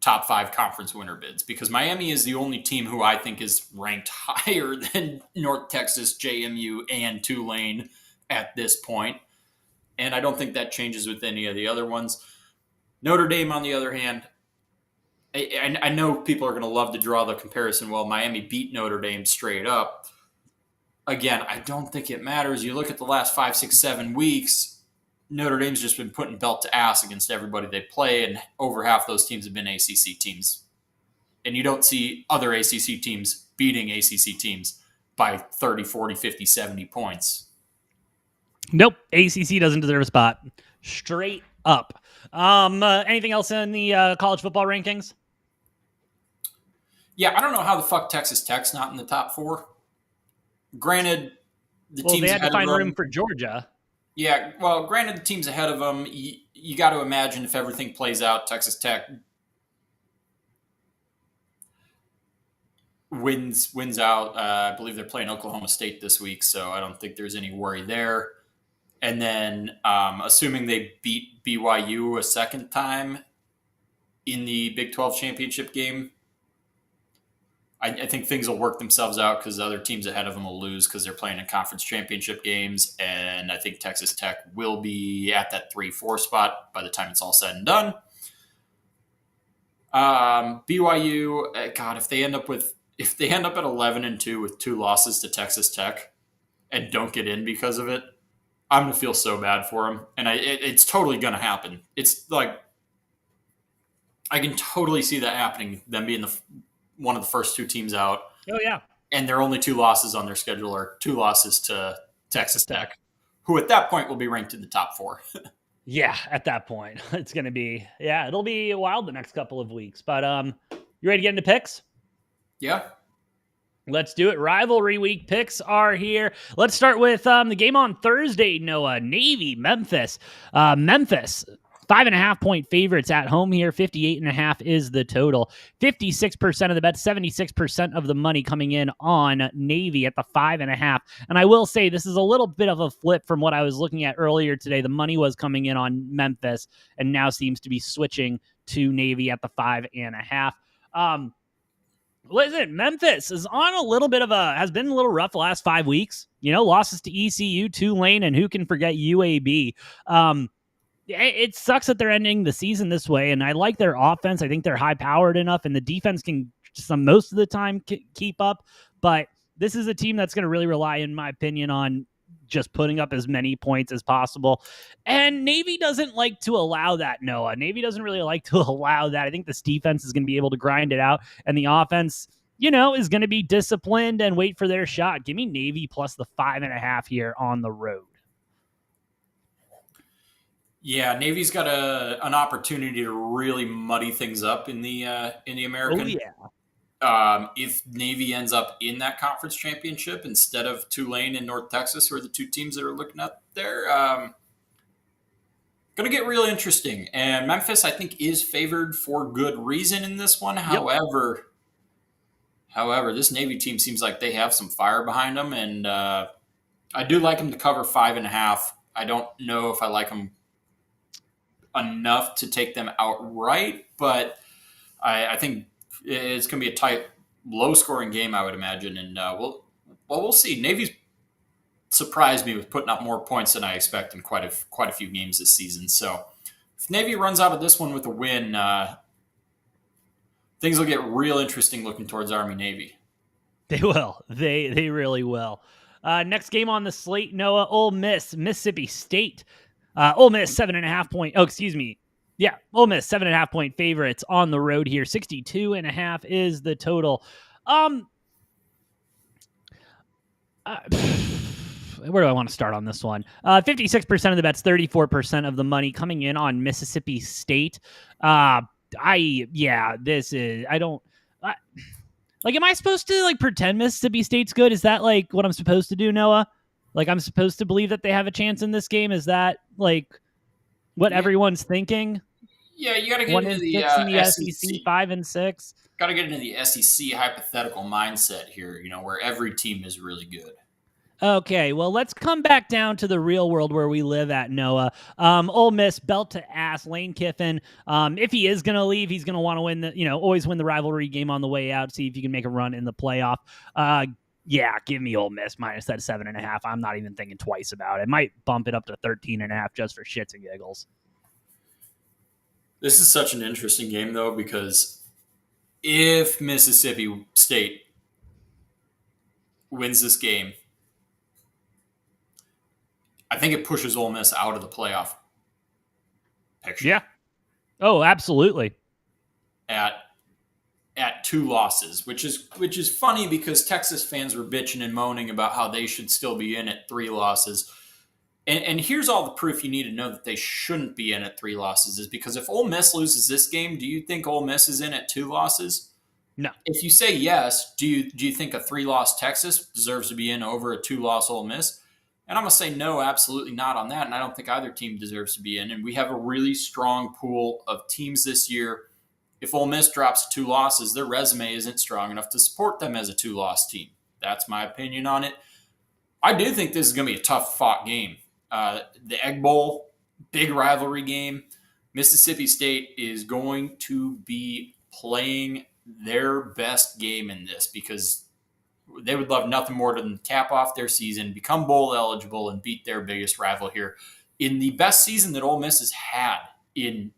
Speaker 2: top 5 conference winner bids, because Miami is the only team who I think is ranked higher than North Texas, JMU, and Tulane at this point. And I don't think that changes with any of the other ones. Notre Dame, on the other hand, I know people are going to love to draw the comparison. Well, Miami beat Notre Dame straight up. Again, I don't think it matters. You look at the last 5, 6, 7 weeks, Notre Dame's just been putting belt to ass against everybody they play, and over half those teams have been ACC teams. And you don't see other ACC teams beating ACC teams by 30, 40, 50, 70 points.
Speaker 1: Nope. ACC doesn't deserve a spot. Straight up. Anything else in the college football rankings?
Speaker 2: Yeah, I don't know how the fuck Texas Tech's not in the top 4. Granted, teams
Speaker 1: they had to find
Speaker 2: ahead of
Speaker 1: room
Speaker 2: them,
Speaker 1: for Georgia.
Speaker 2: Yeah, well, granted, the teams ahead of them, you got to imagine if everything plays out, Texas Tech wins out. I believe they're playing Oklahoma State this week, so I don't think there's any worry there. And then, assuming they beat BYU a second time in the Big 12 championship game, I think things will work themselves out, because the other teams ahead of them will lose because they're playing in conference championship games. And I think Texas Tech will be at that 3-4 spot by the time it's all said and done. BYU, God, if they end up at 11-2 with 2 losses to Texas Tech and don't get in because of it, I'm gonna feel so bad for them. And it's totally gonna happen. It's like, I can totally see that happening. Them being one of the first 2 teams out.
Speaker 1: Oh, yeah.
Speaker 2: And their only 2 losses on their schedule are 2 losses to Texas Tech, who at that point will be ranked in the top 4.
Speaker 1: Yeah, at that point. It's going to be, it'll be wild the next couple of weeks. But you ready to get into picks?
Speaker 2: Yeah.
Speaker 1: Let's do it. Rivalry week picks are here. Let's start with the game on Thursday, Noah. Navy, Memphis. Memphis, 5.5-point favorites at home here. 58.5 is the total. 56% of the bets, 76% of the money coming in on Navy at the 5.5. And I will say this is a little bit of a flip from what I was looking at earlier today. The money was coming in on Memphis and now seems to be switching to Navy at the 5.5. Listen, Memphis is on a little bit of has been a little rough the last 5 weeks. Losses to ECU, Tulane, and who can forget UAB. It sucks that they're ending the season this way, and I like their offense. I think they're high-powered enough, and the defense can most of the time keep up. But this is a team that's going to really rely, in my opinion, on just putting up as many points as possible. And Navy doesn't like to allow that, Noah. Navy doesn't really like to allow that. I think this defense is going to be able to grind it out, and the offense, is going to be disciplined and wait for their shot. Give me Navy plus the 5.5 here on the road.
Speaker 2: Yeah, Navy's got an opportunity to really muddy things up in the American.
Speaker 1: Oh, yeah.
Speaker 2: If Navy ends up in that conference championship instead of Tulane and North Texas, who are the 2 teams that are looking up there, going to get real interesting. And Memphis, I think, is favored for good reason in this one. Yep. However, this Navy team seems like they have some fire behind them, and I do like them to cover 5.5. I don't know if I like them enough to take them outright, but I think it's going to be a tight low scoring game, I would imagine. And we'll see. Navy's surprised me with putting up more points than I expect in quite a few games this season. So if Navy runs out of this one with a win, things will get real interesting looking towards Army Navy.
Speaker 1: They will. They really will. Next game on the slate, Noah, Ole Miss, Mississippi State. Ole Miss 7.5 point. Oh, excuse me. Yeah, Ole Miss 7.5 point favorites on the road here. 62.5 is the total. Where do I want to start on this one? 56% of the bets, 34% of the money coming in on Mississippi State. Like, am I supposed to like pretend Mississippi State's good? Is that like what I'm supposed to do, Noah? Like, I'm supposed to believe that they have a chance in this game? Is that like what everyone's thinking?
Speaker 2: Yeah, you got to get into the
Speaker 1: SEC, 5-6.
Speaker 2: Got to get into the SEC hypothetical mindset here. Where every team is really good.
Speaker 1: Okay, well, let's come back down to the real world where we live at, Noah. Ole Miss, belt to ass, Lane Kiffin. If he is going to leave, he's going to want to win always win the rivalry game on the way out, see if you can make a run in the playoff. Yeah, give me Ole Miss minus that 7.5. I'm not even thinking twice about it. Might bump it up to 13.5 just for shits and giggles.
Speaker 2: This is such an interesting game, though, because if Mississippi State wins this game, I think it pushes Ole Miss out of the playoff picture.
Speaker 1: Yeah. Oh, absolutely.
Speaker 2: At 2 losses, which is funny because Texas fans were bitching and moaning about how they should still be in at 3 losses. And here's all the proof you need to know that they shouldn't be in at 3 losses is because if Ole Miss loses this game, do you think Ole Miss is in at 2 losses?
Speaker 1: No.
Speaker 2: If you say yes, do you think a 3-loss Texas deserves to be in over a 2-loss Ole Miss? And I'm going to say no, absolutely not on that. And I don't think either team deserves to be in. And we have a really strong pool of teams this year. If Ole Miss drops 2 losses, their resume isn't strong enough to support them as a 2-loss team. That's my opinion on it. I do think this is going to be a tough-fought game. The Egg Bowl, big rivalry game. Mississippi State is going to be playing their best game in this because they would love nothing more than cap off their season, become bowl eligible, and beat their biggest rival here in the best season that Ole Miss has had in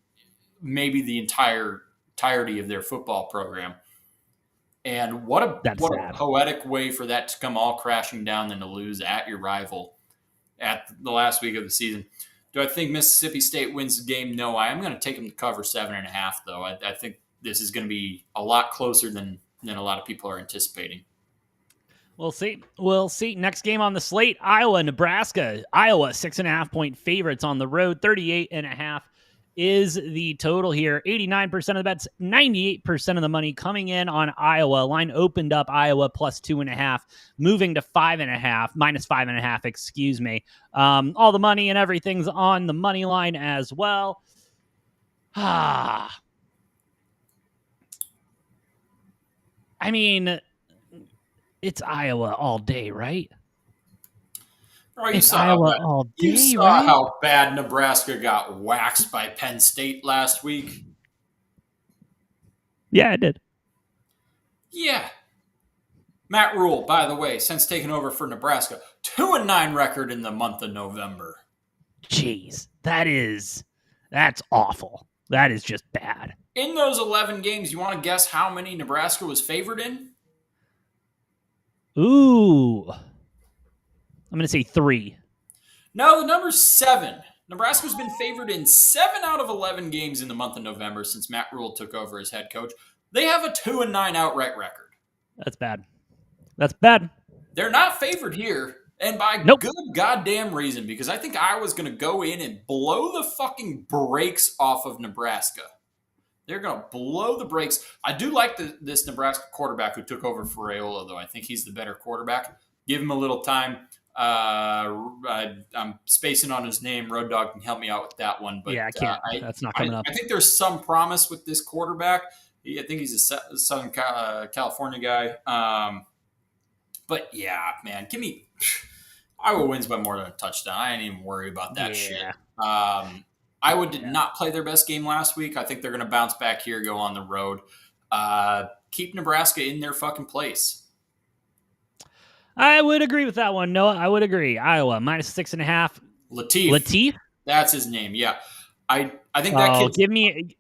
Speaker 2: maybe the entirety of their football program. And what a poetic way for that to come all crashing down than to lose at your rival at the last week of the season. Do I think Mississippi State wins the game? No, I am going to take them to cover 7.5, though. I think this is going to be a lot closer than a lot of people are anticipating.
Speaker 1: We'll see. Next game on the slate, Iowa, Nebraska. Iowa, 6.5 point favorites on the road. 38.5 is the total here. 89% of the bets, 98% of the money coming in on Iowa. Line opened up Iowa plus 2.5, moving to 5.5, minus 5.5, excuse me. All the money and everything's on the money line as well. I mean, it's Iowa all day, right?
Speaker 2: Oh, you saw
Speaker 1: Iowa all day,
Speaker 2: you saw
Speaker 1: right?
Speaker 2: how bad Nebraska got waxed by Penn State last week.
Speaker 1: Yeah, I did.
Speaker 2: Yeah. Matt Rule, by the way, since taking over for Nebraska, 2-9 record in the month of November.
Speaker 1: Jeez, that's awful. That is just bad.
Speaker 2: In those 11 games, you want to guess how many Nebraska was favored in?
Speaker 1: Ooh. I'm going to say 3.
Speaker 2: No, the number's 7. Nebraska's been favored in 7 out of 11 games in the month of November since Matt Rule took over as head coach. They have a 2-9 outright record.
Speaker 1: That's bad. That's bad.
Speaker 2: They're not favored here, and by good goddamn reason, because I think Iowa's going to go in and blow the fucking brakes off of Nebraska. They're going to blow the brakes. I do like this Nebraska quarterback who took over for Raiola, though. I think he's the better quarterback. Give him a little time. I'm spacing on his name. Road Dogg can help me out with that one. But
Speaker 1: yeah, I can't. That's not coming up.
Speaker 2: I think there's some promise with this quarterback. I think he's a Southern California guy. But yeah, man, give me Iowa wins by more than a touchdown. I ain't even worry about that shit. Iowa did not play their best game last week. I think they're going to bounce back here, go on the road. keep Nebraska in their fucking place.
Speaker 1: I would agree with that one, Noah. I would agree. Iowa minus 6.5.
Speaker 2: Latif. That's his name. Yeah. I think that
Speaker 1: Oh,
Speaker 2: kid's,
Speaker 1: give me.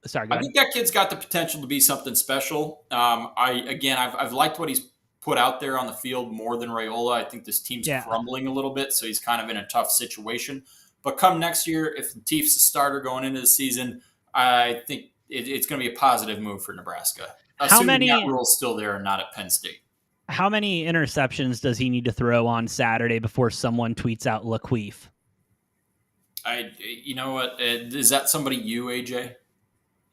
Speaker 1: Sorry, go
Speaker 2: I
Speaker 1: ahead.
Speaker 2: think that kid's got the potential to be something special. I've liked what he's put out there on the field more than Raiola. I think this team's crumbling a little bit, so he's kind of in a tough situation. But come next year, if Latif's a starter going into the season, I think it's going to be a positive move for Nebraska. Assuming that rule's still there and not at Penn State.
Speaker 1: How many interceptions does he need to throw on Saturday before someone tweets out Laqueef?
Speaker 2: You know what? Is that somebody you, AJ?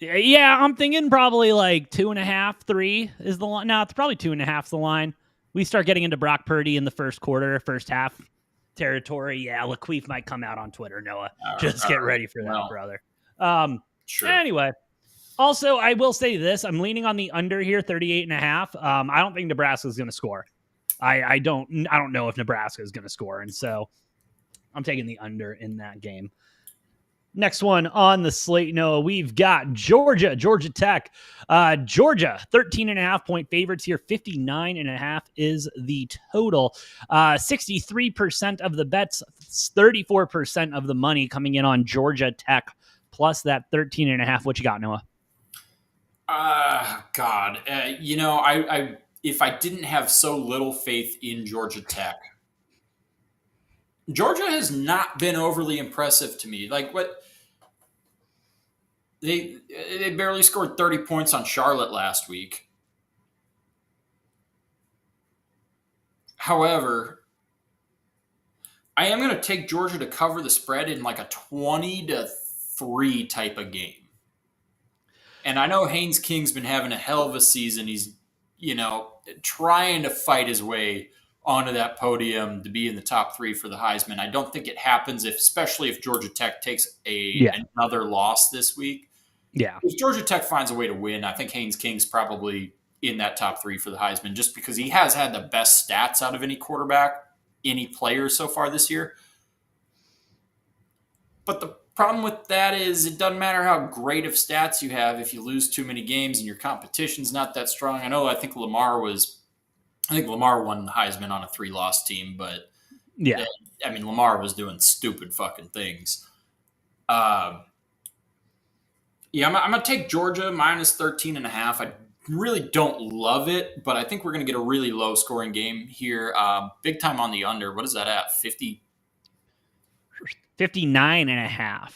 Speaker 1: Yeah, I'm thinking probably like 2.5, 3 is the line. No, it's probably 2.5 is the line. We start getting into Brock Purdy in the first half territory. Yeah, Laqueef might come out on Twitter, Noah. Just get ready for that, brother.
Speaker 2: Sure.
Speaker 1: Anyway, also, I will say this. I'm leaning on the under here, 38.5. I don't think Nebraska is going to score. I don't know if Nebraska is going to score, and so I'm taking the under in that game. Next one on the slate, Noah, we've got Georgia Tech. Georgia, 13.5 point favorites here. 59.5 is the total. 63% of the bets, 34% of the money coming in on Georgia Tech, plus that 13.5. What you got, Noah?
Speaker 2: God. I if I didn't have so little faith in Georgia Tech, Georgia has not been overly impressive to me. Like what they barely scored 30 points on Charlotte last week. However, I am going to take Georgia to cover the spread in like a 20-3 type of game. And I know Haynes King's been having a hell of a season. He's, trying to fight his way onto that podium to be in the top 3 for the Heisman. I don't think it happens, especially if Georgia Tech takes another loss this week.
Speaker 1: Yeah.
Speaker 2: If Georgia Tech finds a way to win, I think Haynes King's probably in that top 3 for the Heisman, just because he has had the best stats out of any quarterback, any player so far this year. But the problem with that is it doesn't matter how great of stats you have if you lose too many games and your competition's not that strong. I think Lamar won the Heisman on a 3-loss team, but Lamar was doing stupid fucking things. I'm going to take Georgia minus 13.5. I really don't love it, but I think we're going to get a really low scoring game here. Big time on the under. What is that at?
Speaker 1: 59.5.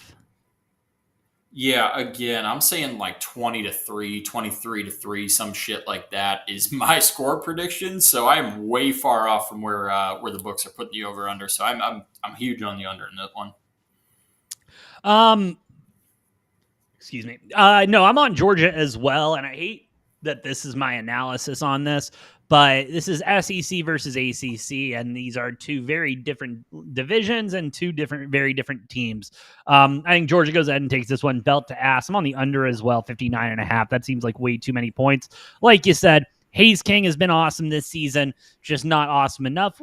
Speaker 2: Yeah, again, I'm saying like 20-3, 23-3, some shit like that is my score prediction. So I'm way far off from where the books are putting the over under. So I'm huge on the under in that one.
Speaker 1: Excuse me. No, I'm on Georgia as well, and I hate that this is my analysis on this, but this is SEC versus ACC, and these are two very different divisions and two very different teams. I think Georgia goes ahead and takes this one belt to ass. I'm on the under as well, 59.5. That seems like way too many points. Like you said, Hayes King has been awesome this season, just not awesome enough.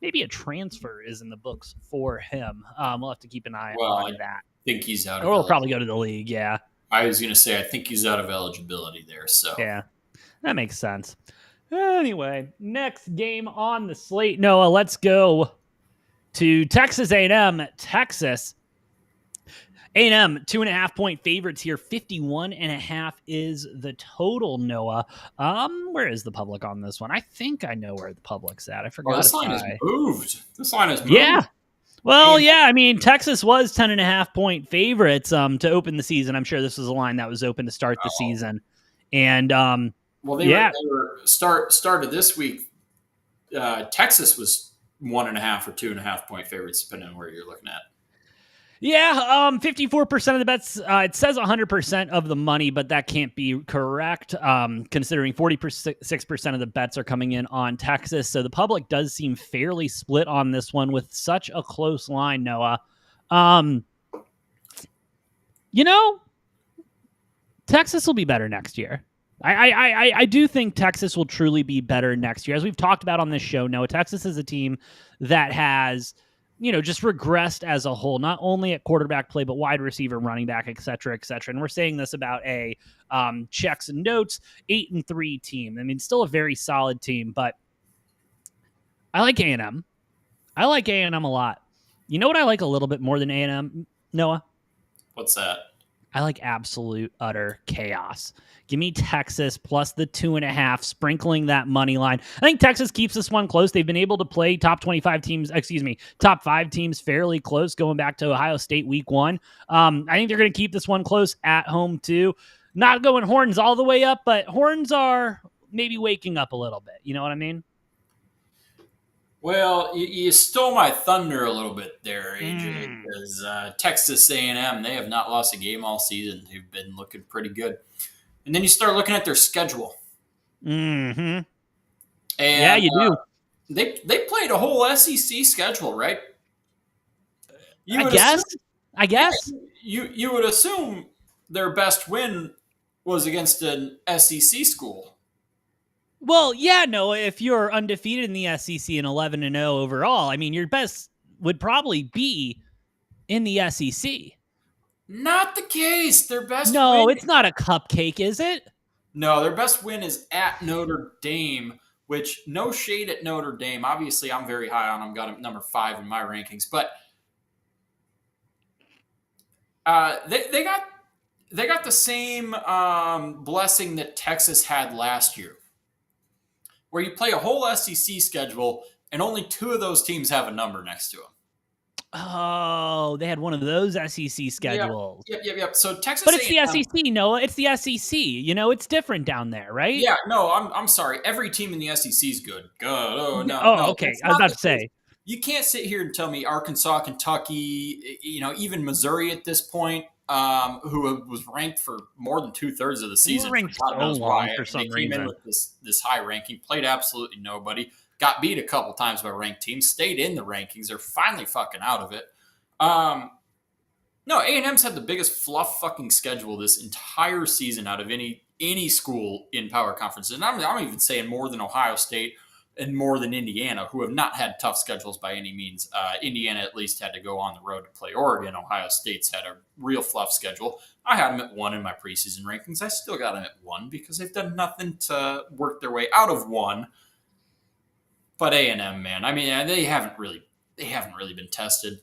Speaker 1: Maybe a transfer is in the books for him. We'll have to keep an eye on that.
Speaker 2: I think he's out.
Speaker 1: Or we'll probably go to the league, yeah.
Speaker 2: I was going to say, I think he's out of eligibility there. So
Speaker 1: yeah, that makes sense. Anyway, next game on the slate, Noah, let's go to Texas A&M. Texas A&M, 2.5 point favorites here. 51.5 is the total, Noah. Where is the public on this one? I think I know where the public's at. I forgot.
Speaker 2: This line has moved.
Speaker 1: Yeah. Well, yeah, Texas was 10.5 point favorites to open the season. I'm sure this was a line that was open to start the season. And they
Speaker 2: were started this week. Texas was 1.5 or 2.5 point favorites, depending on where you're looking at.
Speaker 1: Yeah, 54% of the bets. It says 100% of the money, but that can't be correct, considering 46% of the bets are coming in on Texas. So the public does seem fairly split on this one with such a close line, Noah. Texas will be better next year. I do think Texas will truly be better next year. As we've talked about on this show, Noah, Texas is a team that has just regressed as a whole, not only at quarterback play, but wide receiver, running back, et cetera, et cetera. And we're saying this about a checks and notes 8-3 team. I mean, still a very solid team, but I like A&M. I like A&M a lot. You know what I like a little bit more than A&M, Noah?
Speaker 2: What's that?
Speaker 1: I like absolute utter chaos. Give me Texas plus the 2.5, sprinkling that money line. I think Texas keeps this one close. They've been able to play top 5 teams fairly close going back to Ohio State week 1. I think they're going to keep this one close at home too. Not going horns all the way up, but horns are maybe waking up a little bit. You know what I mean?
Speaker 2: Well, you stole my thunder a little bit there, AJ, because Texas A&M, they have not lost a game all season. They've been looking pretty good. And then you start looking at their schedule.
Speaker 1: Mm-hmm.
Speaker 2: And,
Speaker 1: yeah, you do.
Speaker 2: They played a whole SEC schedule, right?
Speaker 1: I guess.
Speaker 2: You would assume their best win was against an SEC school.
Speaker 1: Well, yeah, no, if you're undefeated in the SEC and 11-0 overall, I mean, your best would probably be in the SEC.
Speaker 2: Not the case. Their best
Speaker 1: No,
Speaker 2: win...
Speaker 1: it's not a cupcake, is it?
Speaker 2: No, their best win is at Notre Dame, which no shade at Notre Dame. Obviously, I'm very high on them. Got them number 5 in my rankings. But they got the same blessing that Texas had last year, where you play a whole SEC schedule and only 2 of those teams have a number next to them.
Speaker 1: Oh, they had one of those SEC schedules.
Speaker 2: Yep. So Texas,
Speaker 1: but it's
Speaker 2: A&M,
Speaker 1: the SEC, Noah. It's the SEC. It's different down there, right?
Speaker 2: Yeah. No, I'm sorry. Every team in the SEC is good. Good. Oh no.
Speaker 1: Oh, okay. I was about to say.
Speaker 2: You can't sit here and tell me Arkansas, Kentucky, even Missouri at this point, who was ranked for more than 2/3 of the season.
Speaker 1: Ranked so long for some reason.
Speaker 2: They came in with this high ranking, played absolutely nobody, got beat a couple times by ranked teams, stayed in the rankings. They're finally fucking out of it. No, A&M's had the biggest fluff fucking schedule this entire season out of any school in power conferences. And I'm even saying more than Ohio State and more than Indiana, who have not had tough schedules by any means. Indiana at least had to go on the road to play Oregon. Ohio State's had a real fluff schedule. I had them at 1 in my preseason rankings. I still got them at 1 because they've done nothing to work their way out of 1. But A&M, man, I mean, they haven't really been tested.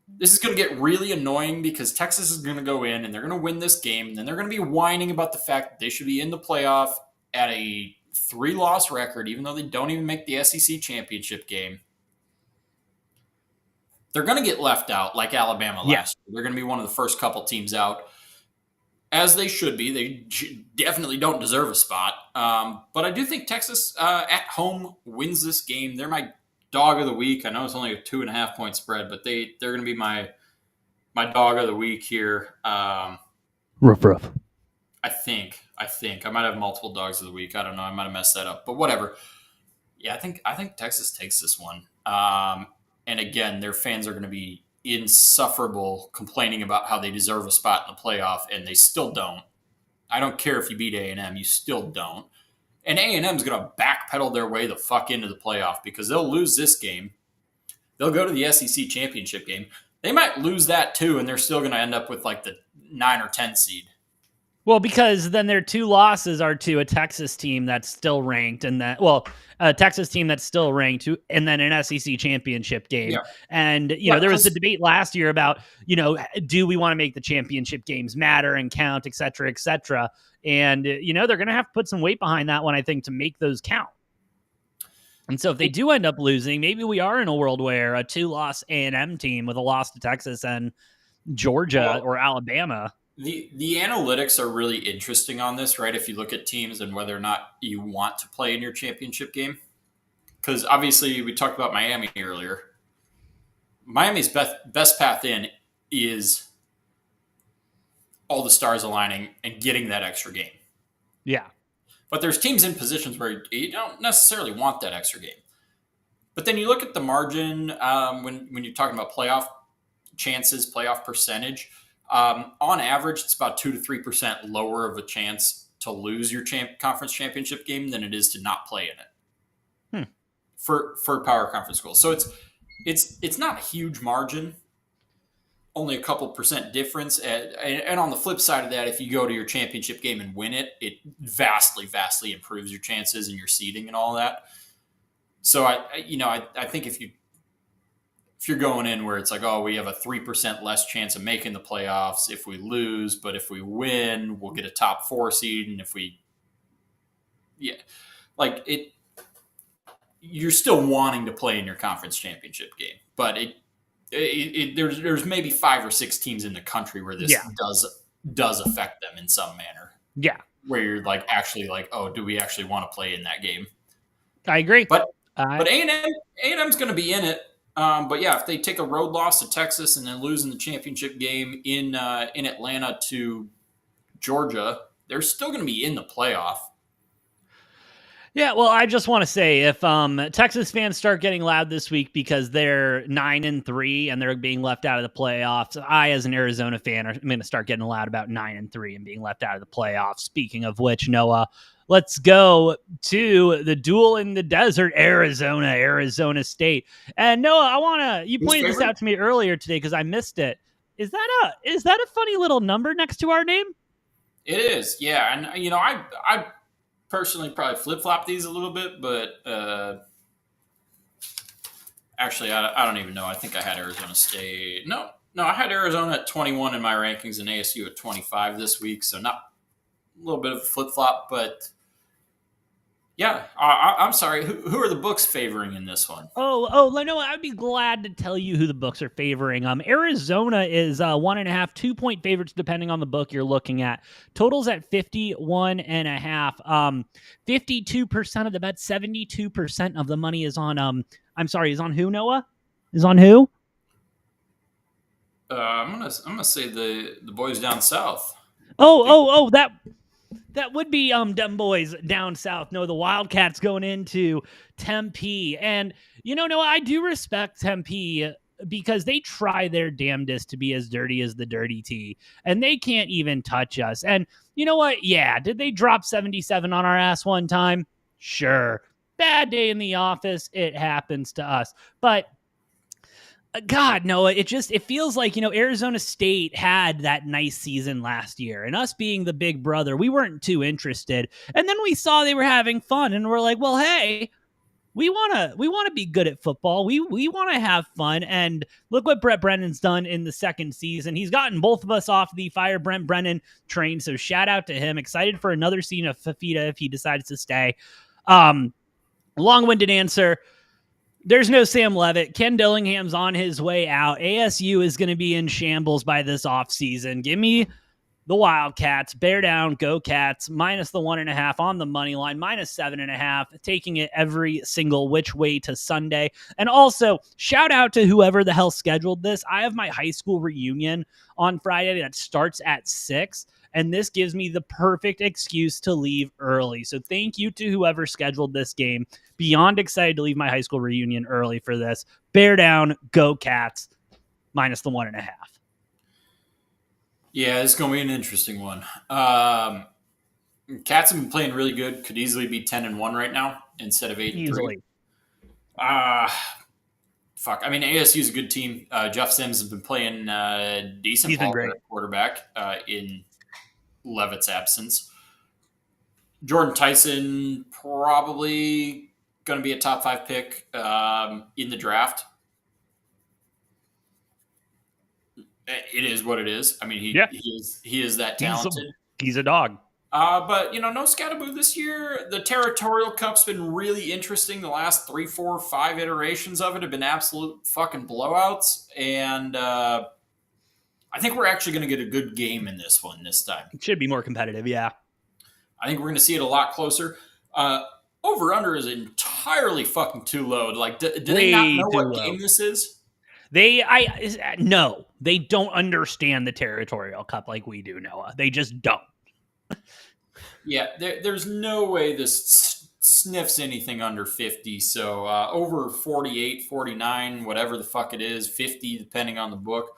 Speaker 2: This is going to get really annoying because Texas is going to go in and they're going to win this game, and then they're going to be whining about the fact that they should be in the playoff at a 3-loss record, even though they don't even make the SEC championship game. They're going to get left out like Alabama last year. They're going to be one of the first couple teams out, as they should be. They definitely don't deserve a spot. But I do think Texas at home wins this game. They're my dog of the week. I know it's only a 2.5 point spread, but they're going to be my dog of the week here.
Speaker 1: Ruff.
Speaker 2: I think I might have multiple dogs of the week. I don't know. I might have messed that up, but whatever. Yeah, I think Texas takes this one. And again, their fans are going to be insufferable, complaining about how they deserve a spot in the playoff, and they still don't. I don't care if you beat A&M, you still don't. And A&M is going to backpedal their way the fuck into the playoff because they'll lose this game. They'll go to the SEC championship game. They might lose that too, and they're still going to end up with like the 9 or 10 seed.
Speaker 1: Well, because then their 2 losses are to a Texas team that's still ranked, and a Texas team that's still ranked, and then an SEC championship game. Yeah. And there was a debate last year about do we want to make the championship games matter and count, et cetera, et cetera. And they're going to have to put some weight behind that one, I think, to make those count. And so if they do end up losing, maybe we are in a world where a 2-loss A&M team with a loss to Texas and Georgia or Alabama.
Speaker 2: The analytics are really interesting on this, right? If you look at teams and whether or not you want to play in your championship game. Because obviously we talked about Miami earlier. Miami's best path in is all the stars aligning and getting that extra game.
Speaker 1: Yeah.
Speaker 2: But there's teams in positions where you don't necessarily want that extra game. But then you look at the margin when you're talking about playoff chances, playoff percentage. On average, it's about 2 to 3% lower of a chance to lose your conference championship game than it is to not play in it. for power conference schools. So it's not a huge margin, only a couple percent difference. And on the flip side of that, if you go to your championship game and win it, it vastly improves your chances and your seeding and all that. So I think if you're going in where it's like, oh, we have a 3% less chance of making the playoffs if we lose, but if we win, we'll get a top 4 seed, and if we, yeah, like it, you're still wanting to play in your conference championship game, but there's maybe 5 or 6 teams in the country where this does affect them in some manner.
Speaker 1: Yeah,
Speaker 2: where you're like actually like, oh, do we actually want to play in that game?
Speaker 1: I agree.
Speaker 2: But A&M's going to be in it. But yeah, if they take a road loss to Texas and then lose in the championship game in Atlanta to Georgia, they're still going to be in the playoff.
Speaker 1: Yeah, well, I just want to say if Texas fans start getting loud this week because they're 9-3 and they're being left out of the playoffs, I, as an Arizona fan, am going to start getting loud about 9-3 and being left out of the playoffs. Speaking of which, Noah, let's go to the duel in the desert, Arizona State. And Noah, you pointed this out to me earlier today because I missed it. Is that a funny little number next to our name?
Speaker 2: It is, yeah. And I personally probably flip-flop these a little bit, but actually I don't even know. I think I had Arizona State. No, I had Arizona at 21 in my rankings and ASU at 25 this week, so not a little bit of a flip-flop, but yeah, I'm sorry. Who are the books favoring in this one?
Speaker 1: Oh, no, I'd be glad to tell you who the books are favoring. Arizona is 1.5, 2-point favorites depending on the book you're looking at. Totals at 51.5. 52% of the bet, 72% of the money is on. Is on who, Noah? Is on who?
Speaker 2: I'm gonna say the boys down south.
Speaker 1: That would be them boys down south. No, the Wildcats going into Tempe. And, no, I do respect Tempe because they try their damnedest to be as dirty as the dirty tea. And they can't even touch us. And you know what? Yeah, did they drop 77 on our ass one time? Sure. Bad day in the office. It happens to us. But God, Noah, it feels like, Arizona State had that nice season last year, and us being the big brother, we weren't too interested. And then we saw they were having fun, and we're like, well, hey, we want to be good at football. We want to have fun. And look what Brett Brennan's done in the second season. He's gotten both of us off the Fire Brent Brennan train. So shout out to him. Excited for another season of Fafita if he decides to stay. Long-winded answer. There's no Sam Levitt. Ken Dillingham's on his way out. ASU is going to be in shambles by this offseason. Give me the Wildcats. Bear down. Go Cats. Minus the 1.5 on the money line. Minus 7.5. Taking it every single which way to Sunday. And also, shout out to whoever the hell scheduled this. I have my high school reunion on Friday that starts at 6. And this gives me the perfect excuse to leave early. So thank you to whoever scheduled this game. Beyond excited to leave my high school reunion early for this. Bear down, go Cats, minus the 1.5.
Speaker 2: Yeah, it's going to be an interesting one. Cats have been playing really good. Could easily be 10-1 right now instead of 8-3.
Speaker 1: Easily.
Speaker 2: Fuck. I mean, ASU is a good team. Jeff Sims has been playing decent
Speaker 1: He's been great.
Speaker 2: Quarterback in Levitt's absence. Jordan Tyson probably going to be a top 5 pick in the draft. It is what it is. I mean, he is that talented.
Speaker 1: He's a dog.
Speaker 2: But no Scatterboo this year. The Territorial Cup's been really interesting. The last 3, 4, 5 iterations of it have been absolute fucking blowouts, and I think we're actually going to get a good game in this one this time.
Speaker 1: It should be more competitive, yeah.
Speaker 2: I think we're going to see it a lot closer. Over-under is entirely fucking too low. Like, do they not know what game this is?
Speaker 1: No, they don't understand the Territorial Cup like we do, Noah. They just don't.
Speaker 2: Yeah, there's no way this sniffs anything under 50. So over 48, 49, whatever the fuck it is, 50 depending on the book.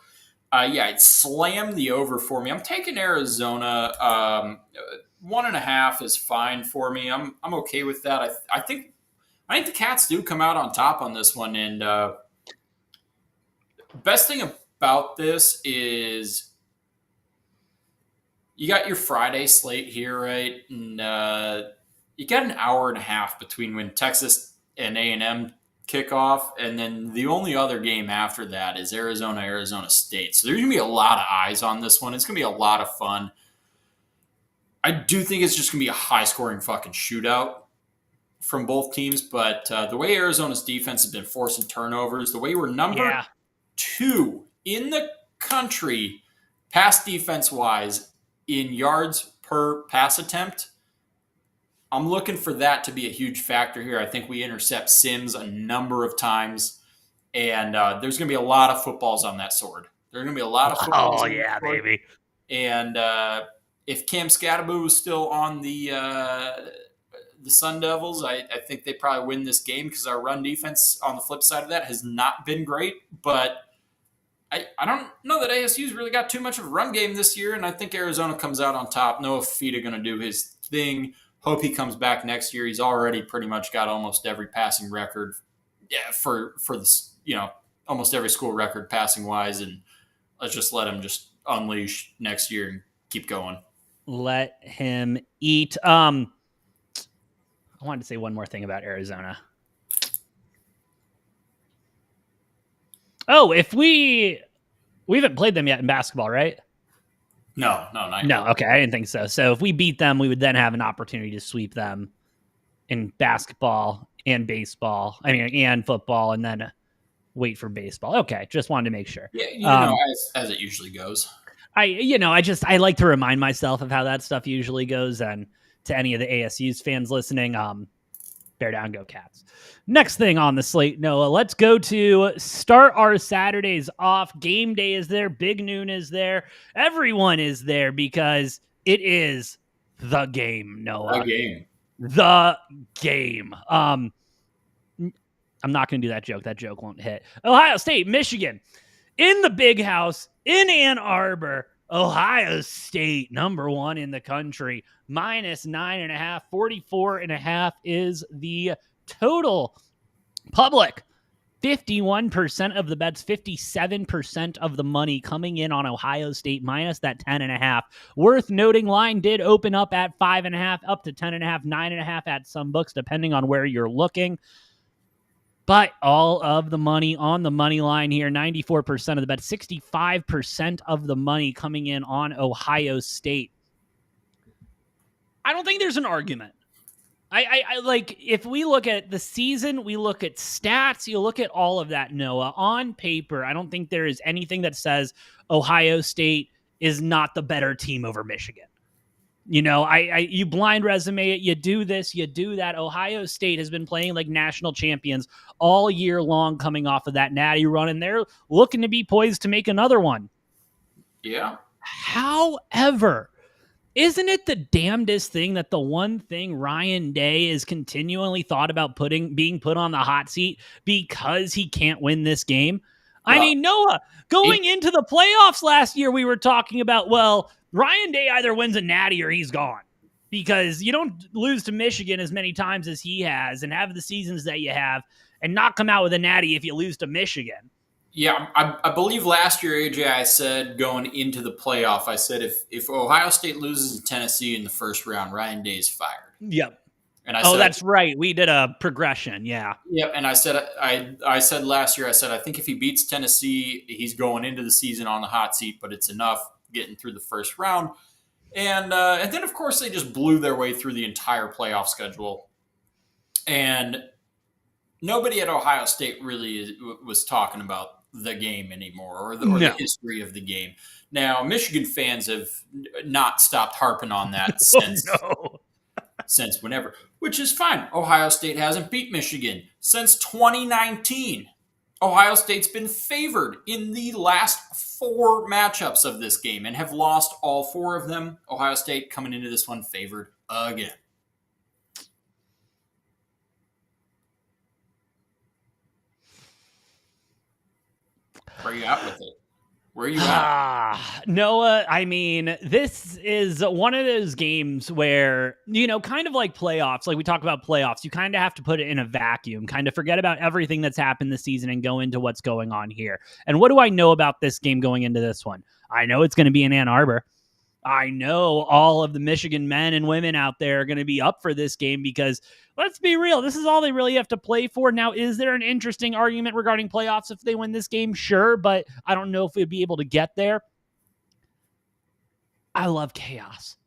Speaker 2: It slammed the over for me. I'm taking Arizona. 1.5 is fine for me. I'm okay with that. I think I think the Cats do come out on top on this one. And best thing about this is you got your Friday slate here, right? And you got an hour and a half between when Texas and A&M kick off, and then the only other game after that is Arizona State. So there's going to be a lot of eyes on this one. It's going to be a lot of fun. I do think it's just going to be a high-scoring fucking shootout from both teams, but the way Arizona's defense has been forcing turnovers, the way we're number 2 in the country pass defense-wise in yards per pass attempt, I'm looking for that to be a huge factor here. I think we intercept Sims a number of times, and there's going to be a lot of footballs on that sword. There's going to be a lot of footballs on that sword.
Speaker 1: Baby.
Speaker 2: And if Cam Scatterbo is still on the Sun Devils, I think they probably win this game because our run defense on the flip side of that has not been great. But I don't know that ASU's really got too much of a run game this year, and I think Arizona comes out on top. Noah Fifita going to do his thing. Hope he comes back next year. He's already pretty much got almost every passing record, for this, almost every school record passing wise, and let's just let him just unleash next year and keep going.
Speaker 1: Let him eat. I wanted to say one more thing about Arizona. Oh, if we haven't played them yet in basketball, right?
Speaker 2: No, not yet.
Speaker 1: No, okay, I didn't think so. So if we beat them, we would then have an opportunity to sweep them in basketball and baseball. And football, and then wait for baseball. Okay, just wanted to make sure.
Speaker 2: Yeah, as it usually goes.
Speaker 1: I like to remind myself of how that stuff usually goes, and to any of the ASU's fans listening, bear down, go Cats. Next thing on the slate, Noah, let's go to start our Saturdays off. Game day is there. Big Noon is there. Everyone is there because it is the game, Noah. The game. I'm not going to do that joke. That joke won't hit. Ohio State, Michigan. In the big house, in Ann Arbor, Ohio State, number 1 in the country, -9.5, 44.5 is the total. Public, 51% of the bets, 57% of the money coming in on Ohio State minus that 10.5. Worth noting, line did open up at 5.5, up to 10.5, 9.5 at some books, depending on where you're looking. But all of the money on the money line here, 94% of the bet, 65% of the money coming in on Ohio State. I don't think there's an argument. I like, if we look at the season, we look at stats, you look at all of that, Noah. On paper, I don't think there is anything that says Ohio State is not the better team over Michigan. You blind resume it, you do this, you do that. Ohio State has been playing like national champions all year long coming off of that natty run, and they're looking to be poised to make another one.
Speaker 2: Yeah.
Speaker 1: However, isn't it the damnedest thing that the one thing Ryan Day is continually thought about being put on the hot seat because he can't win this game? Well, Noah, going into the playoffs last year, we were talking about, well, Ryan Day either wins a natty or he's gone, because you don't lose to Michigan as many times as he has and have the seasons that you have and not come out with a natty if you lose to Michigan.
Speaker 2: Yeah, I believe last year, AJ, I said going into the playoff, I said if Ohio State loses to Tennessee in the first round, Ryan Day is fired.
Speaker 1: Yep.
Speaker 2: And I said,
Speaker 1: that's right. We did a progression. Yeah.
Speaker 2: Yep. And I said last year, I said I think if he beats Tennessee, he's going into the season on the hot seat, but it's enough getting through the first round. And then, of course, they just blew their way through the entire playoff schedule. And nobody at Ohio State really was talking about the game anymore, or the history of the game. Now, Michigan fans have not stopped harping on that since whenever, which is fine. Ohio State hasn't beat Michigan since 2019. Ohio State's been favored in the last 4 matchups of this game and have lost all 4 of them. Ohio State coming into this one favored again. Where are you at with it? Where are you at?
Speaker 1: Noah, I mean, this is one of those games where, kind of like playoffs, like we talk about playoffs, you kind of have to put it in a vacuum, kind of forget about everything that's happened this season and go into what's going on here. And what do I know about this game going into this one? I know it's going to be in Ann Arbor. I know all of the Michigan men and women out there are going to be up for this game because let's be real, this is all they really have to play for. Now, is there an interesting argument regarding playoffs if they win this game? Sure, but I don't know if we'd be able to get there. I love chaos.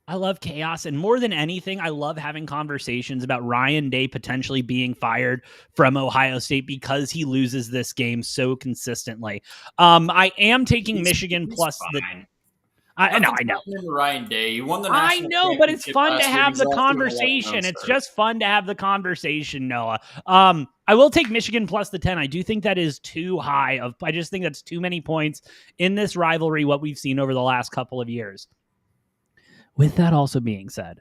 Speaker 1: I love chaos. And more than anything, I love having conversations about Ryan Day potentially being fired from Ohio State because he loses this game so consistently. I am taking Michigan plus
Speaker 2: fine.
Speaker 1: I know.
Speaker 2: Ryan Day, you won the
Speaker 1: I
Speaker 2: national
Speaker 1: know, but it's fun to have the
Speaker 2: year.
Speaker 1: conversation. It's just fun to have the conversation, Noah. I will take Michigan plus the 10. I do think that is too high. I just think that's too many points in this rivalry, what we've seen over the last couple of years. With that also being said,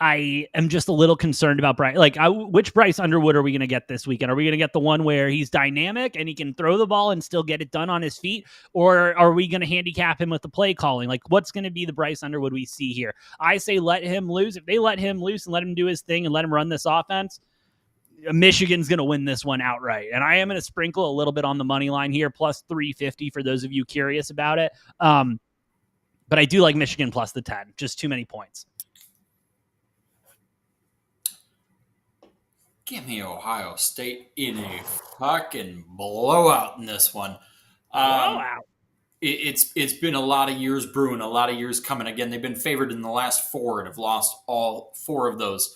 Speaker 1: I am just a little concerned about Bryce. Which Bryce Underwood are we going to get this weekend? Are we going to get the one where he's dynamic and he can throw the ball and still get it done on his feet? Or are we going to handicap him with the play calling? Like, what's going to be the Bryce Underwood we see here? I say let him loose. If they let him loose and let him do his thing and let him run this offense, Michigan's going to win this one outright. And I am going to sprinkle a little bit on the money line here, plus 350 for those of you curious about it. But I do like Michigan plus the 10. Just too many points.
Speaker 2: Give me Ohio State in a fucking blowout in this one.
Speaker 1: Blowout.
Speaker 2: It's been a lot of years brewing, a lot of years coming. Again, they've been favored in the last 4 and have lost all 4 of those.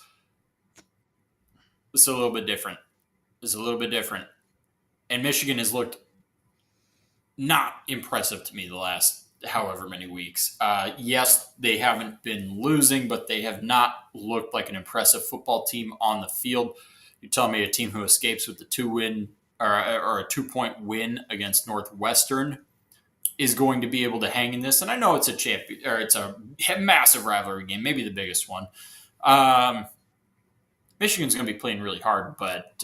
Speaker 2: It's a little bit different. And Michigan has looked not impressive to me the last however many weeks. Yes, they haven't been losing, but they have not looked like an impressive football team on the field. You tell me a team who escapes with the 2-win or a 2-point win against Northwestern is going to be able to hang in this. And I know it's it's a massive rivalry game, maybe the biggest one. Michigan's going to be playing really hard, but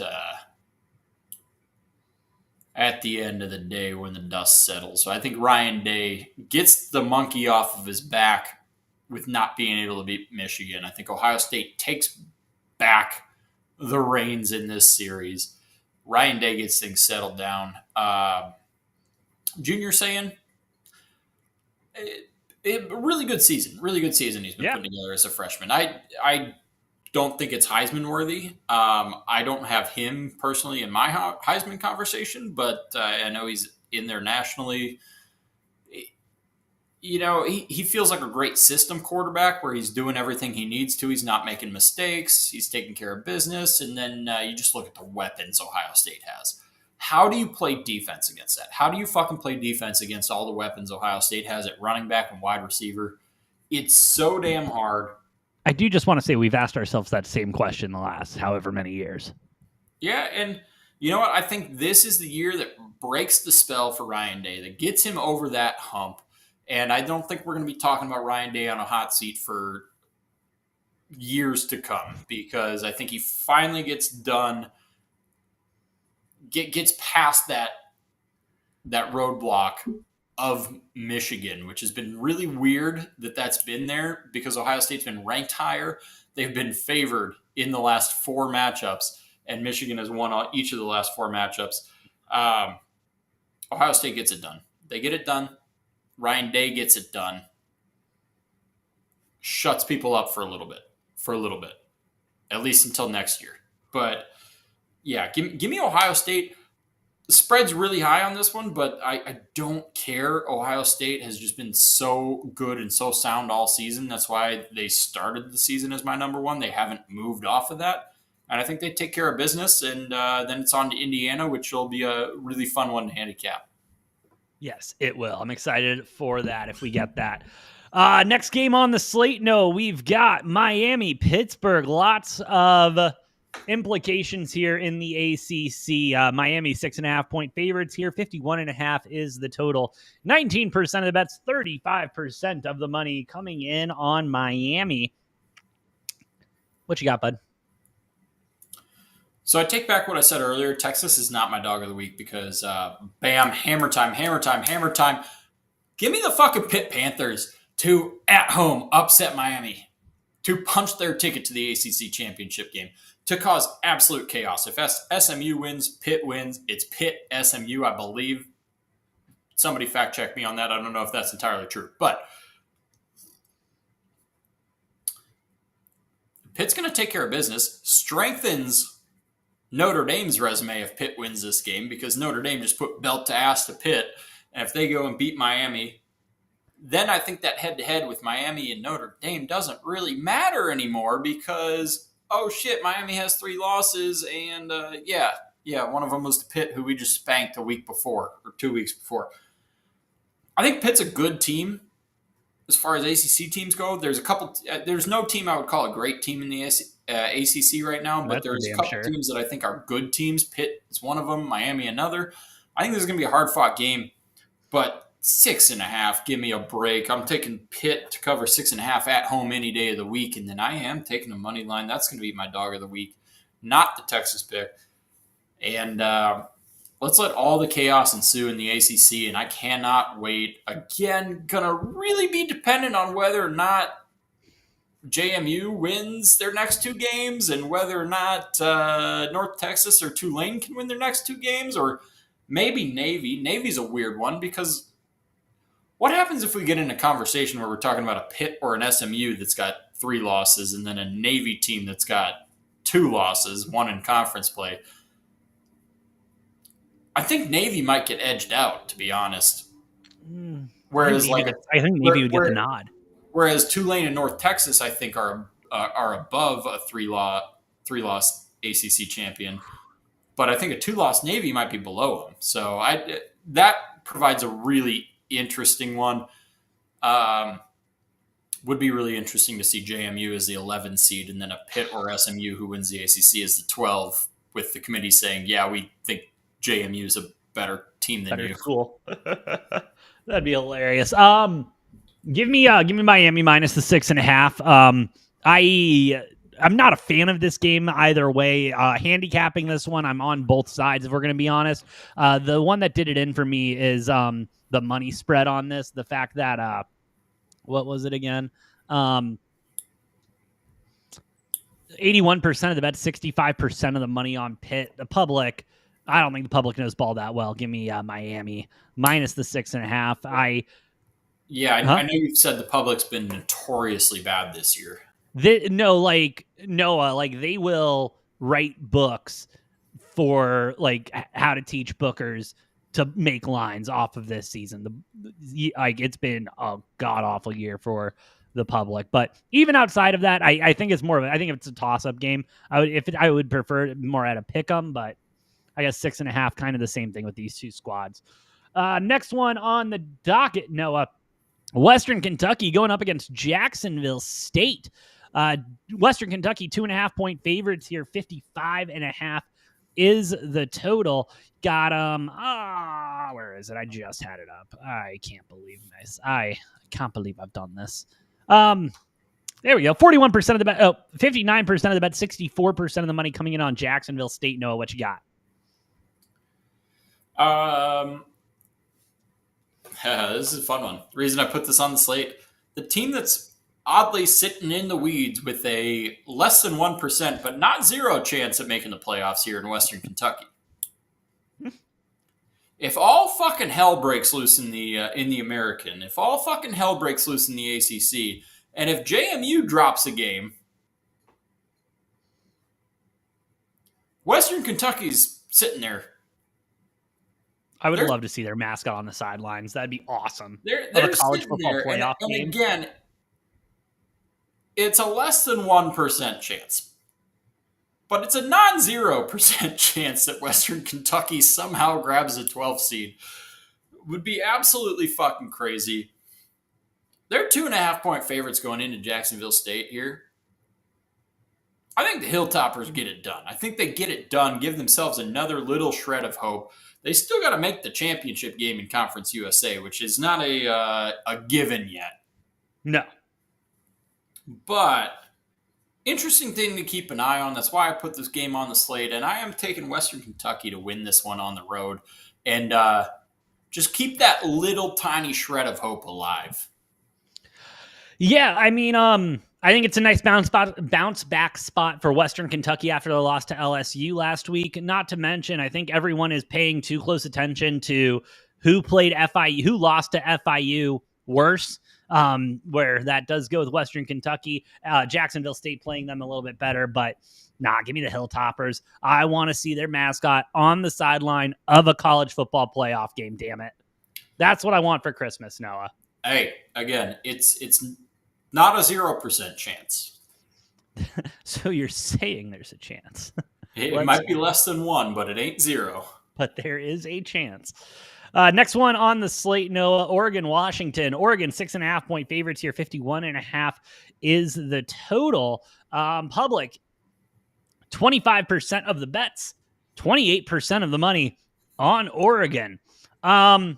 Speaker 2: at the end of the day, when the dust settles, so I think Ryan Day gets the monkey off of his back with not being able to beat Michigan. I think Ohio State takes back the reins in this series. Ryan Day gets things settled down. Junior saying, really good season. He's been putting together as a freshman. I don't think it's Heisman worthy. I don't have him personally in my Heisman conversation, but I know he's in there nationally. He feels like a great system quarterback where he's doing everything he needs to. He's not making mistakes. He's taking care of business. And then you just look at the weapons Ohio State has. How do you play defense against that? How do you fucking play defense against all the weapons Ohio State has at running back and wide receiver? It's so damn hard.
Speaker 1: I do just want to say we've asked ourselves that same question the last however many years.
Speaker 2: Yeah, and you know what? I think this is the year that breaks the spell for Ryan Day, that gets him over that hump. And I don't think we're going to be talking about Ryan Day on a hot seat for years to come, because I think he finally gets past that roadblock of Michigan, which has been really weird that's been there, because Ohio State's been ranked higher. They've been favored in the last 4 matchups, and Michigan has won each of the last 4 matchups. Ohio State gets it done. They get it done. Ryan Day gets it done. Shuts people up for a little bit, at least until next year. But yeah, give me Ohio State. The spread's really high on this one, but I don't care. Ohio State has just been so good and so sound all season. That's why they started the season as my number 1. They haven't moved off of that. And I think they take care of business. And then it's on to Indiana, which will be a really fun one to handicap.
Speaker 1: Yes, it will. I'm excited for that if we get that. Next game on the slate, we've got Miami, Pittsburgh. Lots of implications here in the ACC. Miami 6.5-point favorites here. 51.5 is the total. 19% of the bets, 35% of the money coming in on Miami. What you got, bud?
Speaker 2: So I take back what I said earlier. Texas is not my dog of the week because, bam, hammer time, hammer time, hammer time. Give me the fucking Pitt Panthers to, at home, upset Miami, to punch their ticket to the ACC championship game, to cause absolute chaos. If SMU wins, Pitt wins. It's Pitt SMU, I believe. Somebody fact check me on that. I don't know if that's entirely true. But Pitt's going to take care of business, strengthens Notre Dame's resume if Pitt wins this game, because Notre Dame just put belt to ass to Pitt. And if they go and beat Miami, then I think that head-to-head with Miami and Notre Dame doesn't really matter anymore because, oh shit, Miami has 3 losses, and one of them was to Pitt, who we just spanked a week before, or 2 weeks before. I think Pitt's a good team as far as ACC teams go. There's no team I would call a great team in the ACC right now, but there's a couple teams that I think are good teams. Pitt is one of them, Miami another. I think this is going to be a hard-fought game, but 6.5, give me a break. I'm taking Pitt to cover 6.5 at home any day of the week, and then I am taking a money line. That's going to be my dog of the week, not the Texas pick. And let's let all the chaos ensue in the ACC, and I cannot wait. Again, going to really be dependent on whether or not JMU wins their next 2 games and whether or not North Texas or Tulane can win their next 2 games, or maybe Navy. Navy's a weird one because what happens if we get in a conversation where we're talking about a Pitt or an SMU that's got 3 losses and then a Navy team that's got 2 losses, 1 in conference play? I think Navy might get edged out, to be honest. Whereas,
Speaker 1: I think Navy would get the nod.
Speaker 2: Whereas Tulane and North Texas, I think, are above a 3-loss ACC champion. But I think a 2-loss Navy might be below them. So that provides a really interesting one. Would be really interesting to see JMU as the 11 seed and then a Pitt or SMU who wins the ACC as the 12, with the committee saying, yeah, we think JMU is a better team than you.
Speaker 1: Cool. That'd be hilarious. Give me Miami minus the 6.5. I'm not a fan of this game either way. Handicapping this one, I'm on both sides, if we're going to be honest. The one that did it in for me is the money spread on this. The fact that, what was it again? 81% of the bet, 65% of the money on Pitt. The public, I don't think the public knows ball that well. Give me Miami minus the 6.5. I
Speaker 2: know you've said the public's been notoriously bad this year.
Speaker 1: Noah, they will write books for how to teach bookers to make lines off of this season. It's been a god awful year for the public, but even outside of that, I think it's more of I think it's a toss up game. I would prefer it more at a pick 'em, but I guess 6.5, kind of the same thing with these 2 squads. Next one on the docket, Noah. Western Kentucky going up against Jacksonville State. Western Kentucky 2.5-point favorites here. 55.5 is the total. Got where is it? I just had it up. I can't believe this. I can't believe I've done this. There we go. 41% of the bet. 59% of the bet. 64% of the money coming in on Jacksonville State. Noah, what you got?
Speaker 2: This is a fun one. The reason I put this on the slate, the team that's oddly sitting in the weeds with a less than 1%, but not 0 chance at making the playoffs here in Western Kentucky. If all fucking hell breaks loose in the American, if all fucking hell breaks loose in the ACC, and if JMU drops a game, Western Kentucky's sitting there.
Speaker 1: I would love to see their mascot on the sidelines. That'd be awesome.
Speaker 2: They're a college football playoff game. And again, it's a less than 1% chance. But it's a non-0% chance that Western Kentucky somehow grabs a 12 seed. Would be absolutely fucking crazy. They're 2.5-point favorites going into Jacksonville State here. I think the Hilltoppers get it done. I think they get it done, give themselves another little shred of hope. They still got to make the championship game in Conference USA, which is not a given yet.
Speaker 1: No.
Speaker 2: But Interesting thing to keep an eye on. That's why I put this game on the slate, and I am taking Western Kentucky to win this one on the road, and just keep that little tiny shred of hope alive.
Speaker 1: Yeah, I mean, I think it's a nice bounce back spot for Western Kentucky after the loss to LSU last week. Not to mention, I think everyone is paying too close attention to who played FIU, who lost to FIU worse. Where that does go with Western Kentucky, Jacksonville State playing them a little bit better, but nah, give me the Hilltoppers. I want to see their mascot on the sideline of a college football playoff game. Damn it, that's what I want for Christmas, Noah.
Speaker 2: Hey, again, it's not a 0% chance.
Speaker 1: So you're saying there's a chance.
Speaker 2: It might be less than 1, but it ain't 0.
Speaker 1: But there is a chance. Next one on the slate, Noah, Oregon, Washington. Oregon, 6.5-point favorites here. 51.5 is the total. Public, 25% of the bets, 28% of the money on Oregon. I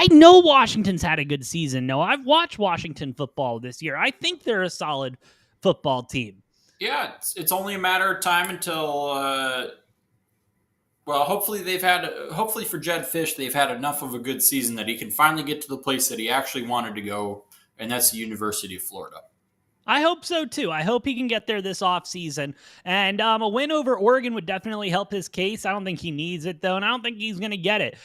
Speaker 1: know Washington's had a good season. No, I've watched Washington football this year. I think they're a solid football team.
Speaker 2: Yeah, it's only a matter of time until, hopefully for Jed Fish, they've had enough of a good season that he can finally get to the place that he actually wanted to go, and that's the University of Florida.
Speaker 1: I hope so, too. I hope he can get there this offseason. And a win over Oregon would definitely help his case. I don't think he needs it, though, and I don't think he's going to get it.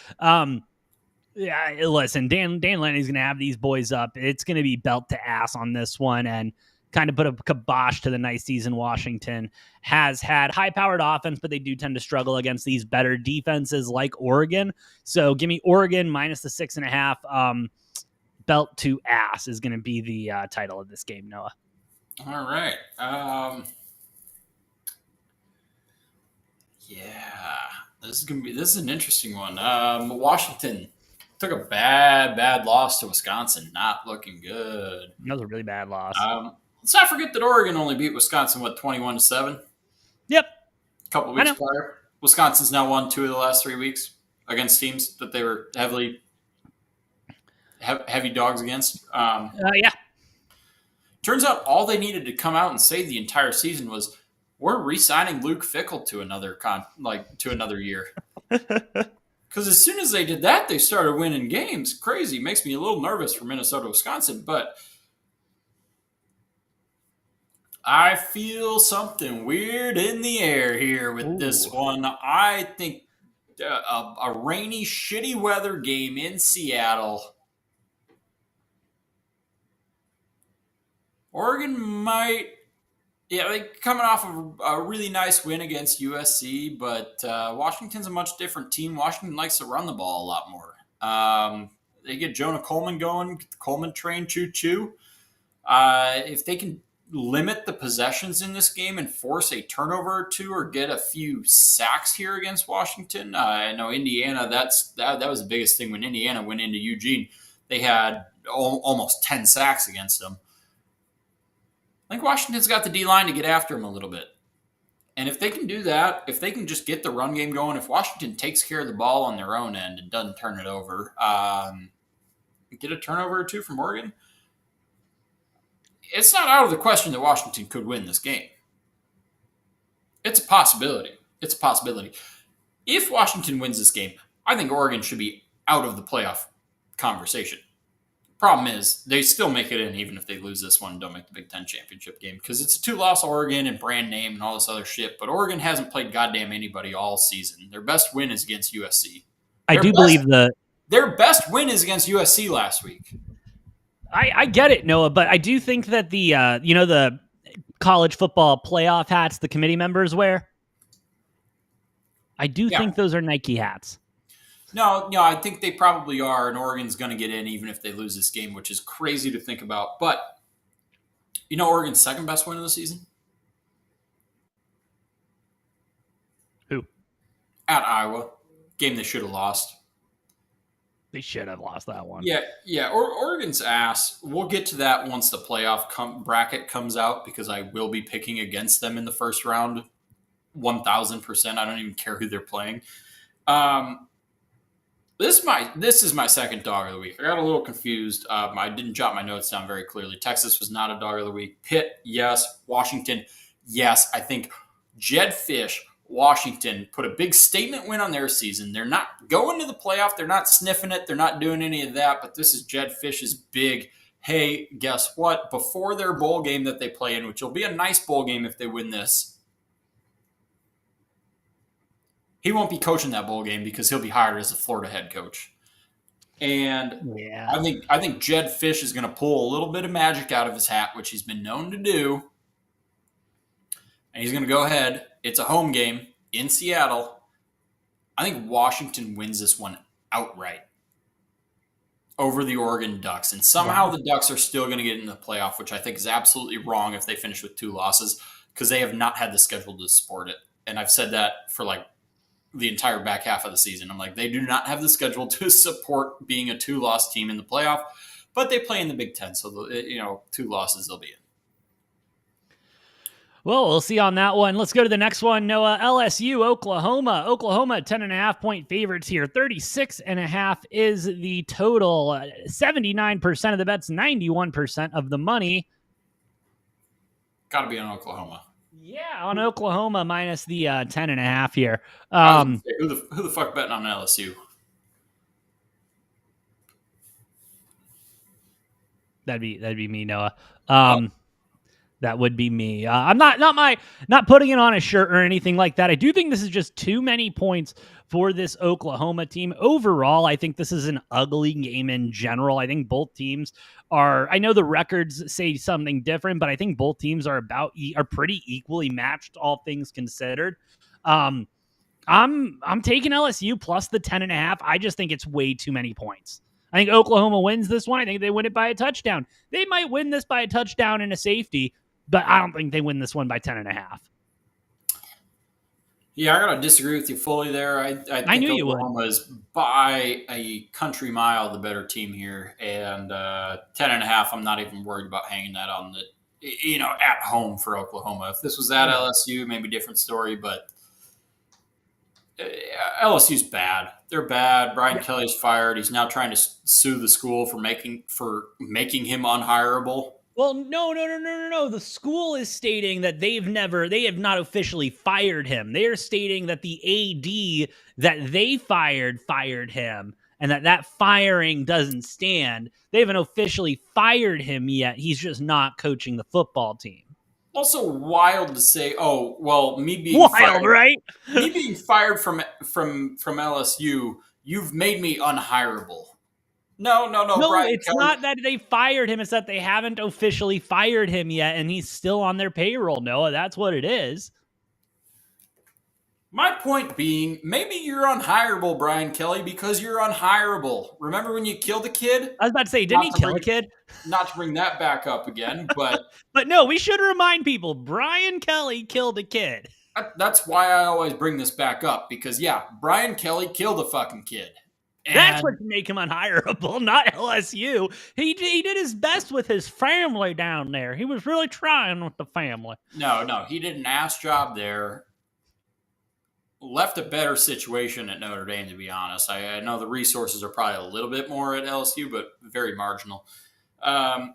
Speaker 1: Yeah, listen, Dan Lanny's going to have these boys up. It's going to be belt to ass on this one and kind of put a kibosh to the nice season Washington has had. High-powered offense, but they do tend to struggle against these better defenses like Oregon. So give me Oregon minus the 6.5. Belt to ass is going to be the title of this game, Noah.
Speaker 2: All right. Yeah, this is an interesting one. Washington took a bad loss to Wisconsin. Not looking good.
Speaker 1: That was a really bad loss.
Speaker 2: Let's not forget that Oregon only beat Wisconsin, 21-7?
Speaker 1: Yep.
Speaker 2: A couple of weeks prior. Wisconsin's now won 2 of the last 3 weeks against teams that they were heavy dogs against.
Speaker 1: Yeah.
Speaker 2: Turns out all they needed to come out and say the entire season was, we're re-signing Luke Fickell to another year. Because as soon as they did that, they started winning games. Crazy. Makes me a little nervous for Minnesota, Wisconsin. But I feel something weird in the air here with this one. I think a rainy, shitty weather game in Seattle. Oregon might... Yeah, they're coming off of a really nice win against USC, but Washington's a much different team. Washington likes to run the ball a lot more. They get Jonah Coleman going, get the Coleman train choo-choo. If they can limit the possessions in this game and force a turnover or two or get a few sacks here against Washington, I know Indiana, that was the biggest thing when Indiana went into Eugene. They had almost 10 sacks against them. I think Washington's got the D-line to get after them a little bit. And if they can do that, if they can just get the run game going, if Washington takes care of the ball on their own end and doesn't turn it over, get a turnover or two from Oregon, it's not out of the question that Washington could win this game. It's a possibility. If Washington wins this game, I think Oregon should be out of the playoff conversation. Problem is, they still make it in even if they lose this one and don't make the Big Ten championship game because it's a 2-loss Oregon and brand name and all this other shit. But Oregon hasn't played goddamn anybody all season. Their best win is against USC. Their best win is against USC last week.
Speaker 1: I get it, Noah, but I do think that the college football playoff hats the committee members wear, I do think those are Nike hats.
Speaker 2: No, I think they probably are, and Oregon's going to get in even if they lose this game, which is crazy to think about. But, Oregon's second best win of the season?
Speaker 1: Who?
Speaker 2: At Iowa. Game they should have lost.
Speaker 1: They should have lost that one.
Speaker 2: Yeah. Oregon's ass. We'll get to that once the playoff bracket comes out because I will be picking against them in the first round 1,000%. I don't even care who they're playing. This is my second dog of the week. I got a little confused. I didn't jot my notes down very clearly. Texas was not a dog of the week. Pitt, yes. Washington, yes. I think Jed Fish, Washington, put a big statement win on their season. They're not going to the playoff. They're not sniffing it. They're not doing any of that. But this is Jed Fish's big, hey, guess what? Before their bowl game that they play in, which will be a nice bowl game if they win this, he won't be coaching that bowl game because he'll be hired as a Florida head coach. And
Speaker 1: Yeah.
Speaker 2: I think Jed Fish is going to pull a little bit of magic out of his hat, which he's been known to do. And he's going to go ahead. It's a home game in Seattle. I think Washington wins this one outright over the Oregon Ducks. And somehow the Ducks are still going to get in the playoff, which I think is absolutely wrong if they finish with 2 losses because they have not had the schedule to support it. And I've said that for like the entire back half of the season. I'm like, they do not have the schedule to support being a 2-loss team in the playoff, but they play in the Big Ten. So, 2 losses they'll be in.
Speaker 1: Well, we'll see on that one. Let's go to the next one. Noah, LSU, Oklahoma. Oklahoma, 10.5-point favorites here. 36.5 is the total. 79% of the bets, 91% of the money.
Speaker 2: Got to be on Oklahoma.
Speaker 1: Yeah, on Oklahoma minus the 10.5 here.
Speaker 2: Who the fuck betting on LSU?
Speaker 1: That'd be me, Noah. That would be me. I'm not putting it on a shirt or anything like that. I do think this is just too many points for this Oklahoma team. Overall, I think this is an ugly game in general. I think both teams are, I know the records say something different, but I think both teams are pretty equally matched, all things considered. I'm taking LSU plus the 10.5. I just think it's way too many points. I think Oklahoma wins this one. I think they win it by a touchdown. They might win this by a touchdown and a safety, but I don't think they win this one by 10.5.
Speaker 2: Yeah, I gotta disagree with you fully there. I think
Speaker 1: knew
Speaker 2: Oklahoma is by a country mile the better team here, and 10.5. I'm not even worried about hanging that on the at home for Oklahoma. If this was at LSU, maybe different story, but LSU's bad. They're bad. Brian Kelly's fired. He's now trying to sue the school for making him unhireable.
Speaker 1: Well, no. The school is stating that they have not officially fired him. They are stating that the AD that they fired him, and that firing doesn't stand. They haven't officially fired him yet. He's just not coaching the football team.
Speaker 2: Also wild to say, oh, well, me being
Speaker 1: wild,
Speaker 2: fired,
Speaker 1: right?
Speaker 2: Me being fired from LSU, you've made me unhireable. No, Brian
Speaker 1: it's
Speaker 2: Kelly.
Speaker 1: not that they fired him. It's that they haven't officially fired him yet, and he's still on their payroll, Noah. That's what it is.
Speaker 2: My point being, maybe you're unhireable, Brian Kelly, because you're unhireable. Remember when you killed a kid?
Speaker 1: I was about to say, didn't he kill a kid?
Speaker 2: Not to bring that back up again, but...
Speaker 1: But no, we should remind people, Brian Kelly killed a kid.
Speaker 2: That's why I always bring this back up, because, yeah, Brian Kelly killed a fucking kid. And
Speaker 1: that's what make him unhireable, not LSU. He did his best with his family down there. He was really trying with the family.
Speaker 2: No, he did an ass job there. Left a better situation at Notre Dame, to be honest. I know the resources are probably a little bit more at LSU, but very marginal.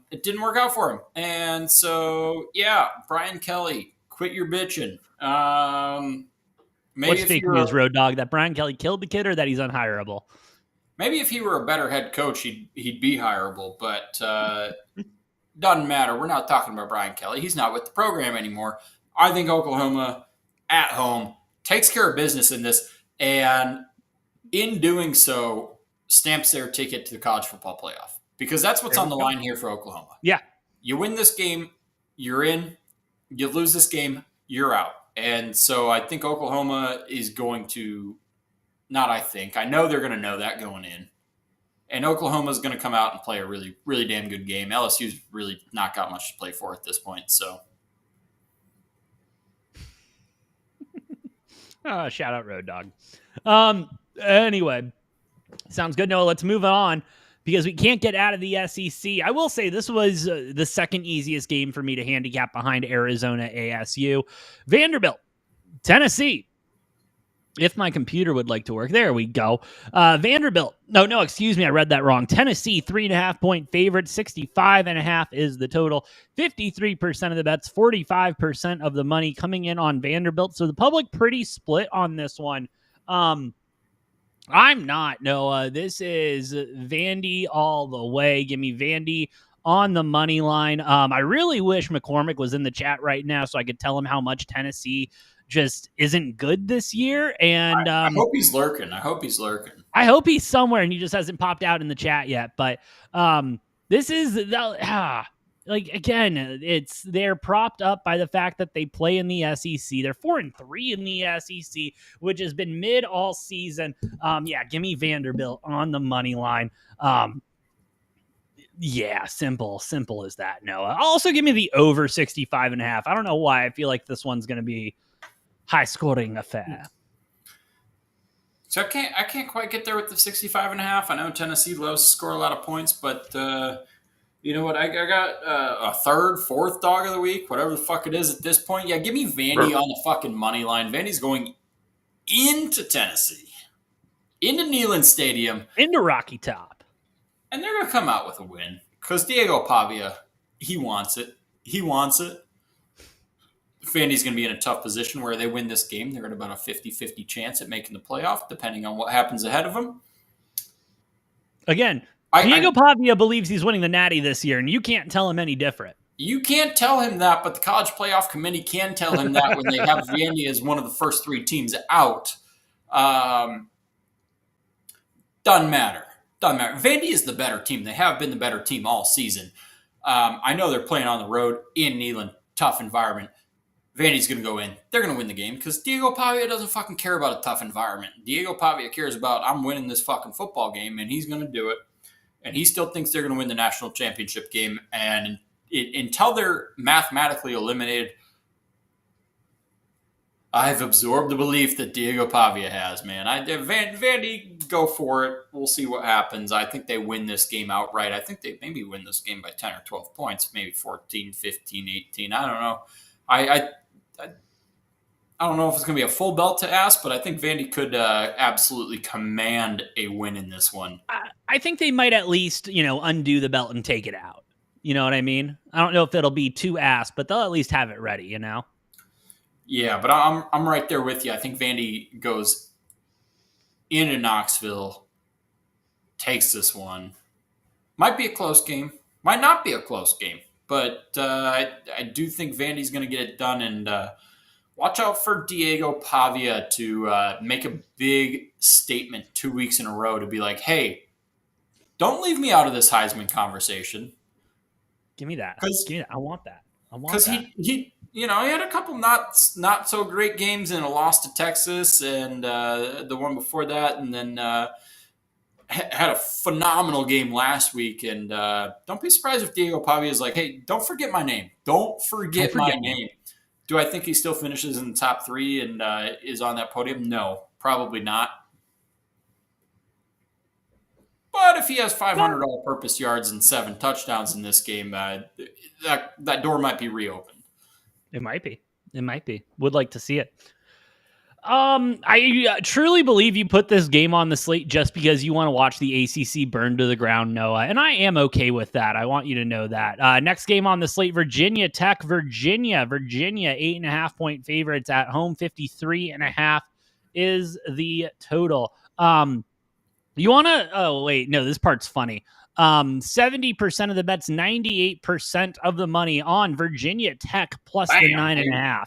Speaker 2: It didn't work out for him. And so, yeah, Brian Kelly, quit your bitching.
Speaker 1: What's fake news, Road Dog? That Brian Kelly killed the kid or that he's unhireable?
Speaker 2: Maybe if he were a better head coach, he'd be hireable, but doesn't matter. We're not talking about Brian Kelly. He's not with the program anymore. I think Oklahoma at home takes care of business in this, and in doing so, stamps their ticket to the college football playoff, because that's what's on the line here for Oklahoma.
Speaker 1: Yeah.
Speaker 2: You win this game, you're in. You lose this game, you're out. And so I think Oklahoma is going to I know they're going to know that going in. And Oklahoma's going to come out and play a really, really damn good game. LSU's really not got much to play for at this point. So,
Speaker 1: shout out Road Dog. Anyway, sounds good. Noah, let's move on because we can't get out of the SEC. I will say this was the second easiest game for me to handicap behind Arizona ASU. Vanderbilt, Tennessee. If my computer would like to work. There we go. Vanderbilt. No, excuse me. I read that wrong. Tennessee, 3.5-point favorite. 65.5 is the total. 53% of the bets, 45% of the money coming in on Vanderbilt. So the public pretty split on this one. I'm not, Noah. This is Vandy all the way. Give me Vandy on the money line. I really wish McCormick was in the chat right now so I could tell him how much Tennessee just isn't good this year. And
Speaker 2: I hope he's lurking.
Speaker 1: I hope he's somewhere and he just hasn't popped out in the chat yet. But this is like, again, they're propped up by the fact that they play in the SEC. They're 4-3 in the SEC, which has been mid all season. Give me Vanderbilt on the money line. Yeah, simple as that, Noah. Also, give me the over 65.5. I don't know why. I feel like this one's going to be high-scoring affair.
Speaker 2: So I can't quite get there with the 65.5. I know Tennessee loves to score a lot of points, but you know what? I got a third, fourth dog of the week, whatever the fuck it is at this point. Yeah, give me Vandy on the fucking money line. Vandy's going into Tennessee, into Neyland Stadium,
Speaker 1: into Rocky Top,
Speaker 2: and they're going to come out with a win because Diego Pavia, he wants it. Vandy's going to be in a tough position where they win this game. They're at about a 50-50 chance at making the playoff, depending on what happens ahead of them.
Speaker 1: Again, Diego Pavia believes he's winning the Natty this year, and you can't tell him any different.
Speaker 2: You can't tell him that, but the College Playoff Committee can tell him that when they have Vandy as one of the first three teams out. Doesn't matter. Vandy is the better team. They have been the better team all season. I know they're playing on the road in Neyland, tough environment. Vandy's going to go in. They're going to win the game because Diego Pavia doesn't fucking care about a tough environment. Diego Pavia cares about, I'm winning this fucking football game, and he's going to do it. And he still thinks they're going to win the national championship game. And until they're mathematically eliminated, I've absorbed the belief that Diego Pavia has, man. Vandy, go for it. We'll see what happens. I think they win this game outright. I think they maybe win this game by 10 or 12 points, maybe 14, 15, 18. I don't know. I don't know if it's going to be a full belt to ask, but I think Vandy could absolutely command a win in this one.
Speaker 1: I think they might at least, undo the belt and take it out. You know what I mean? I don't know if it'll be too ass, but they'll at least have it ready,
Speaker 2: Yeah, but I'm right there with you. I think Vandy goes into Knoxville, takes this one. Might be a close game. Might not be a close game. But I do think Vandy's going to get it done. And watch out for Diego Pavia to make a big statement 2 weeks in a row to be like, hey, don't leave me out of this Heisman conversation.
Speaker 1: Give me that. I want that.
Speaker 2: Because he had a couple not so great games and a loss to Texas and the one before that. And then had a phenomenal game last week, and don't be surprised if Diego Pavia is like, hey, don't forget my name. Don't forget my name. Do I think he still finishes in the top three and is on that podium? No, probably not. But if he has 500 all-purpose yards and 7 touchdowns in this game, that door might be reopened.
Speaker 1: It might be. Would like to see it. I truly believe you put this game on the slate just because you want to watch the ACC burn to the ground, Noah, and I am okay with that. I want you to know that. Next game on the slate, Virginia Tech, Virginia, 8.5-point favorites at home. 53.5 is the total. You want to? Oh wait, no, this part's funny. 70% of the bets, 98% of the money on Virginia Tech plus the 9.5.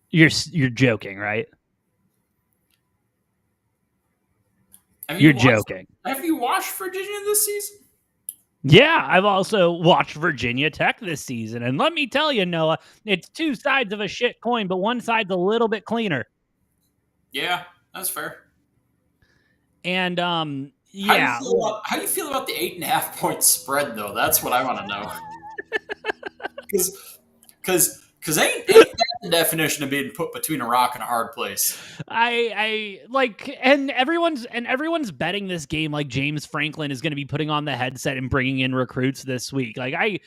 Speaker 1: You're joking, right? You're joking.
Speaker 2: Have you watched Virginia this season?
Speaker 1: Yeah, I've also watched Virginia Tech this season. And let me tell you, Noah, it's two sides of a shit coin, but one side's a little bit cleaner.
Speaker 2: Yeah, that's fair.
Speaker 1: And,
Speaker 2: yeah. How do you feel about the 8.5-point spread, though? That's what I want to know. Because ain't that the definition of being put between a rock and a hard place?
Speaker 1: I like, and everyone's betting this game like James Franklin is going to be putting on the headset and bringing in recruits this week. Like I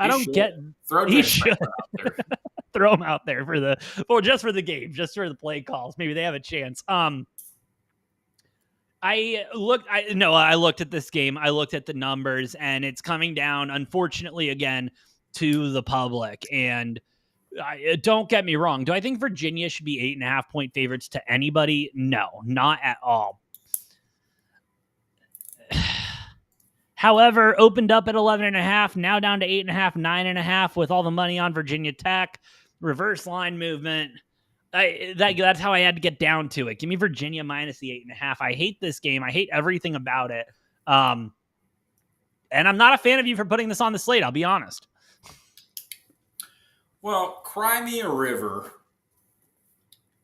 Speaker 1: don't get.
Speaker 2: Throw James Franklin out there.
Speaker 1: throw them out there just for the game, just for the play calls. Maybe they have a chance. I looked at this game. I looked at the numbers, and it's coming down, unfortunately, again, to the public. And don't get me wrong. Do I think Virginia should be 8.5-point favorites to anybody? No, not at all. However, opened up at 11.5, now down to 8.5, 9.5 with all the money on Virginia Tech. Reverse line movement. That's how I had to get down to it. Give me Virginia minus the 8.5. I hate this game. I hate everything about it. And I'm not a fan of you for putting this on the slate, I'll be honest.
Speaker 2: Well, cry me a river,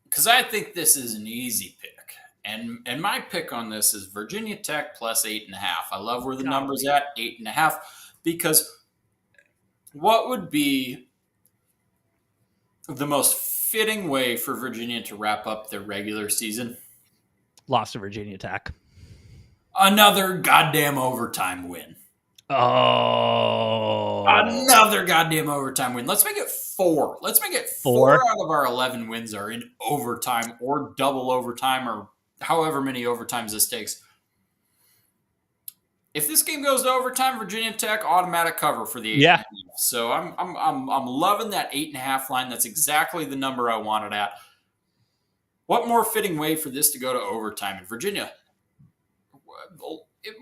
Speaker 2: because I think this is an easy pick. And my pick on this is Virginia Tech plus 8.5. I love where the number's at, 8.5, because what would be the most fitting way for Virginia to wrap up their regular season?
Speaker 1: Lost to Virginia Tech.
Speaker 2: Another goddamn overtime win.
Speaker 1: Oh.
Speaker 2: Another goddamn overtime win. Let's make it 4. Let's make it 4 out of our 11 wins are in overtime or double overtime or however many overtimes this takes. If this game goes to overtime, Virginia Tech automatic cover for the 8.5.
Speaker 1: Yeah.
Speaker 2: So I'm loving that 8.5 line. That's exactly the number I wanted at. What more fitting way for this to go to overtime in Virginia?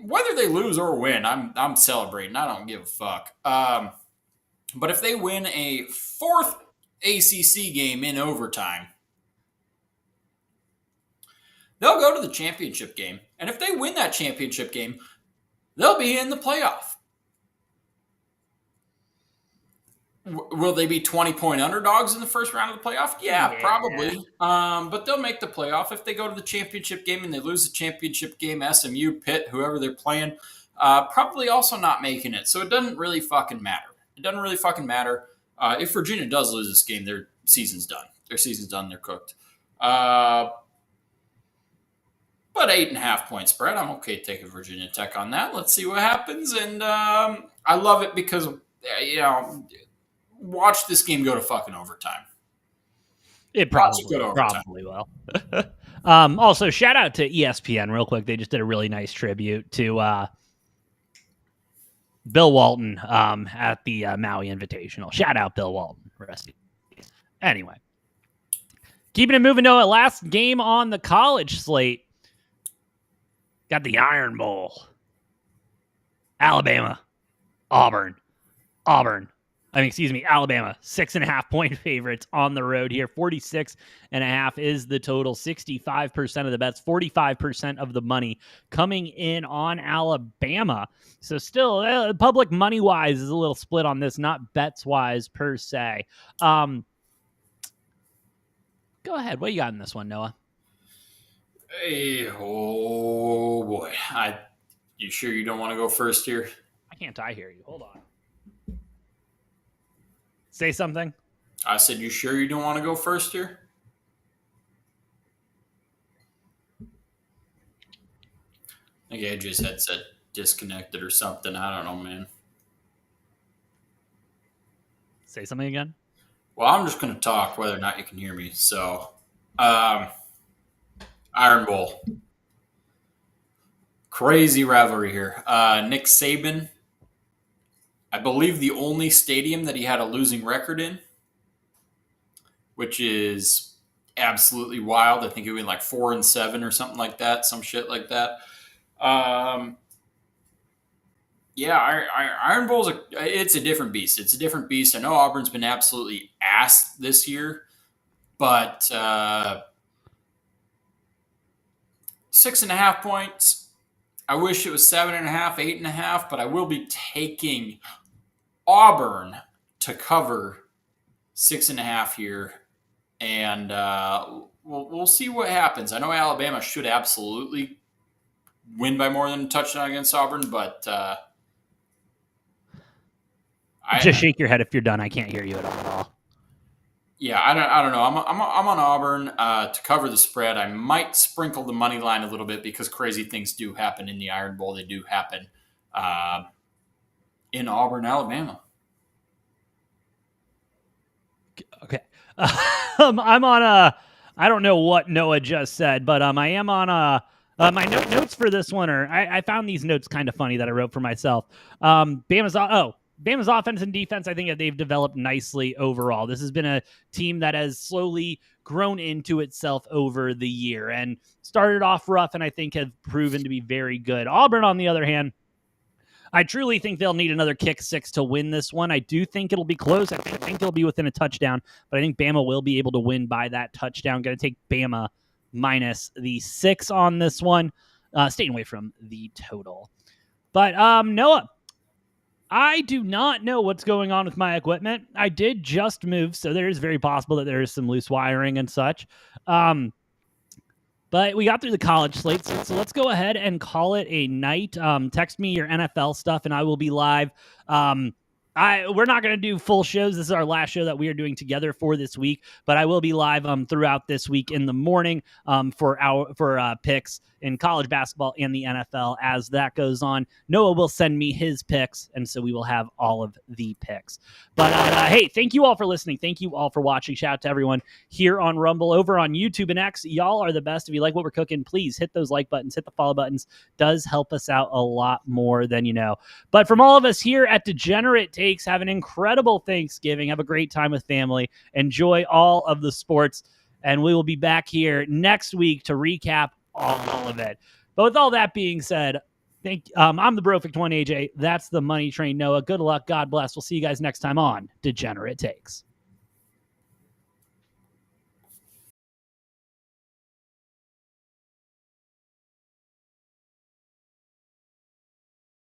Speaker 2: Whether they lose or win, I'm celebrating. I don't give a fuck. But if they win a 4th ACC game in overtime, they'll go to the championship game. And if they win that championship game, they'll be in the playoff. Will they be 20-point underdogs in the first round of the playoff? Yeah, probably. But they'll make the playoff. If they go to the championship game and they lose the championship game, SMU, Pitt, whoever they're playing, probably also not making it. So it doesn't really fucking matter. It doesn't really fucking matter. If Virginia does lose this game, their season's done. Their season's done. They're cooked. But 8.5-point spread, I'm okay taking Virginia Tech on that. Let's see what happens. And I love it because, watch this game go to fucking overtime.
Speaker 1: It probably will. Also, shout out to ESPN real quick. They just did a really nice tribute to Bill Walton at the Maui Invitational. Shout out Bill Walton. Rest in peace. Anyway, keeping it moving to a last game on the college slate. Got the Iron Bowl. Alabama. Alabama. 6.5-point favorites on the road here. 46.5 is the total. 65% of the bets, 45% of the money coming in on Alabama. So still, public money-wise is a little split on this, not bets-wise per se. Go ahead. What you got in this one, Noah?
Speaker 2: Hey, oh boy. You sure you don't want to go first here?
Speaker 1: I can't hear you. Hold on. Say something.
Speaker 2: I said, you sure you don't want to go first here? I think AJ's headset disconnected or something. I don't know, man.
Speaker 1: Say something again.
Speaker 2: Well, I'm just going to talk whether or not you can hear me. So, Iron Bowl. Crazy rivalry here. Nick Saban, I believe the only stadium that he had a losing record in, which is absolutely wild. I think it went like 4-7 or something like that, some shit like that. Iron Bowl's it's a different beast. It's a different beast. I know Auburn's been absolutely ass this year, but 6.5 points. I wish it was 7.5, 8.5, but I will be taking Auburn to cover 6.5 here, and we'll see what happens. I know Alabama should absolutely win by more than a touchdown against Auburn, but
Speaker 1: just shake your head if you're done. I can't hear you at all.
Speaker 2: Yeah, I don't know. I'm on Auburn to cover the spread. I might sprinkle the money line a little bit because crazy things do happen in the Iron Bowl. They do happen in Auburn, Alabama.
Speaker 1: Okay. I'm on a. I don't know what Noah just said, but I am on a. My notes for this one are. I found these notes kind of funny that I wrote for myself. Bama's offense and defense. I think that they've developed nicely overall. This has been a team that has slowly grown into itself over the year and started off rough, and I think have proven to be very good. Auburn, on the other hand, I truly think they'll need another kick six to win this one. I do think it'll be close. I think it'll be within a touchdown, but I think Bama will be able to win by that touchdown. Going to take Bama minus the 6 on this one, staying away from the total. But Noah, I do not know what's going on with my equipment. I did just move, so there is very possible that there is some loose wiring and such. But we got through the college slate, so let's go ahead and call it a night. Text me your NFL stuff, and I will be live. We're not going to do full shows. This is our last show that we are doing together for this week, but I will be live throughout this week in the morning for picks in college basketball and the NFL as that goes on. Noah will send me his picks, and so we will have all of the picks. But hey, thank you all for listening. Thank you all for watching. Shout out to everyone here on Rumble, over on YouTube and X. Y'all are the best. If you like what we're cooking, please hit those like buttons, hit the follow buttons. Does help us out a lot more than you know. But from all of us here at Degenerate Takes, have an incredible Thanksgiving. Have a great time with family. Enjoy all of the sports. And we will be back here next week to recap all of it. But with all that being said, I'm the Brofict One AJ. That's the Money Train Noah. Good luck. God bless. We'll see you guys next time on Degenerate Takes.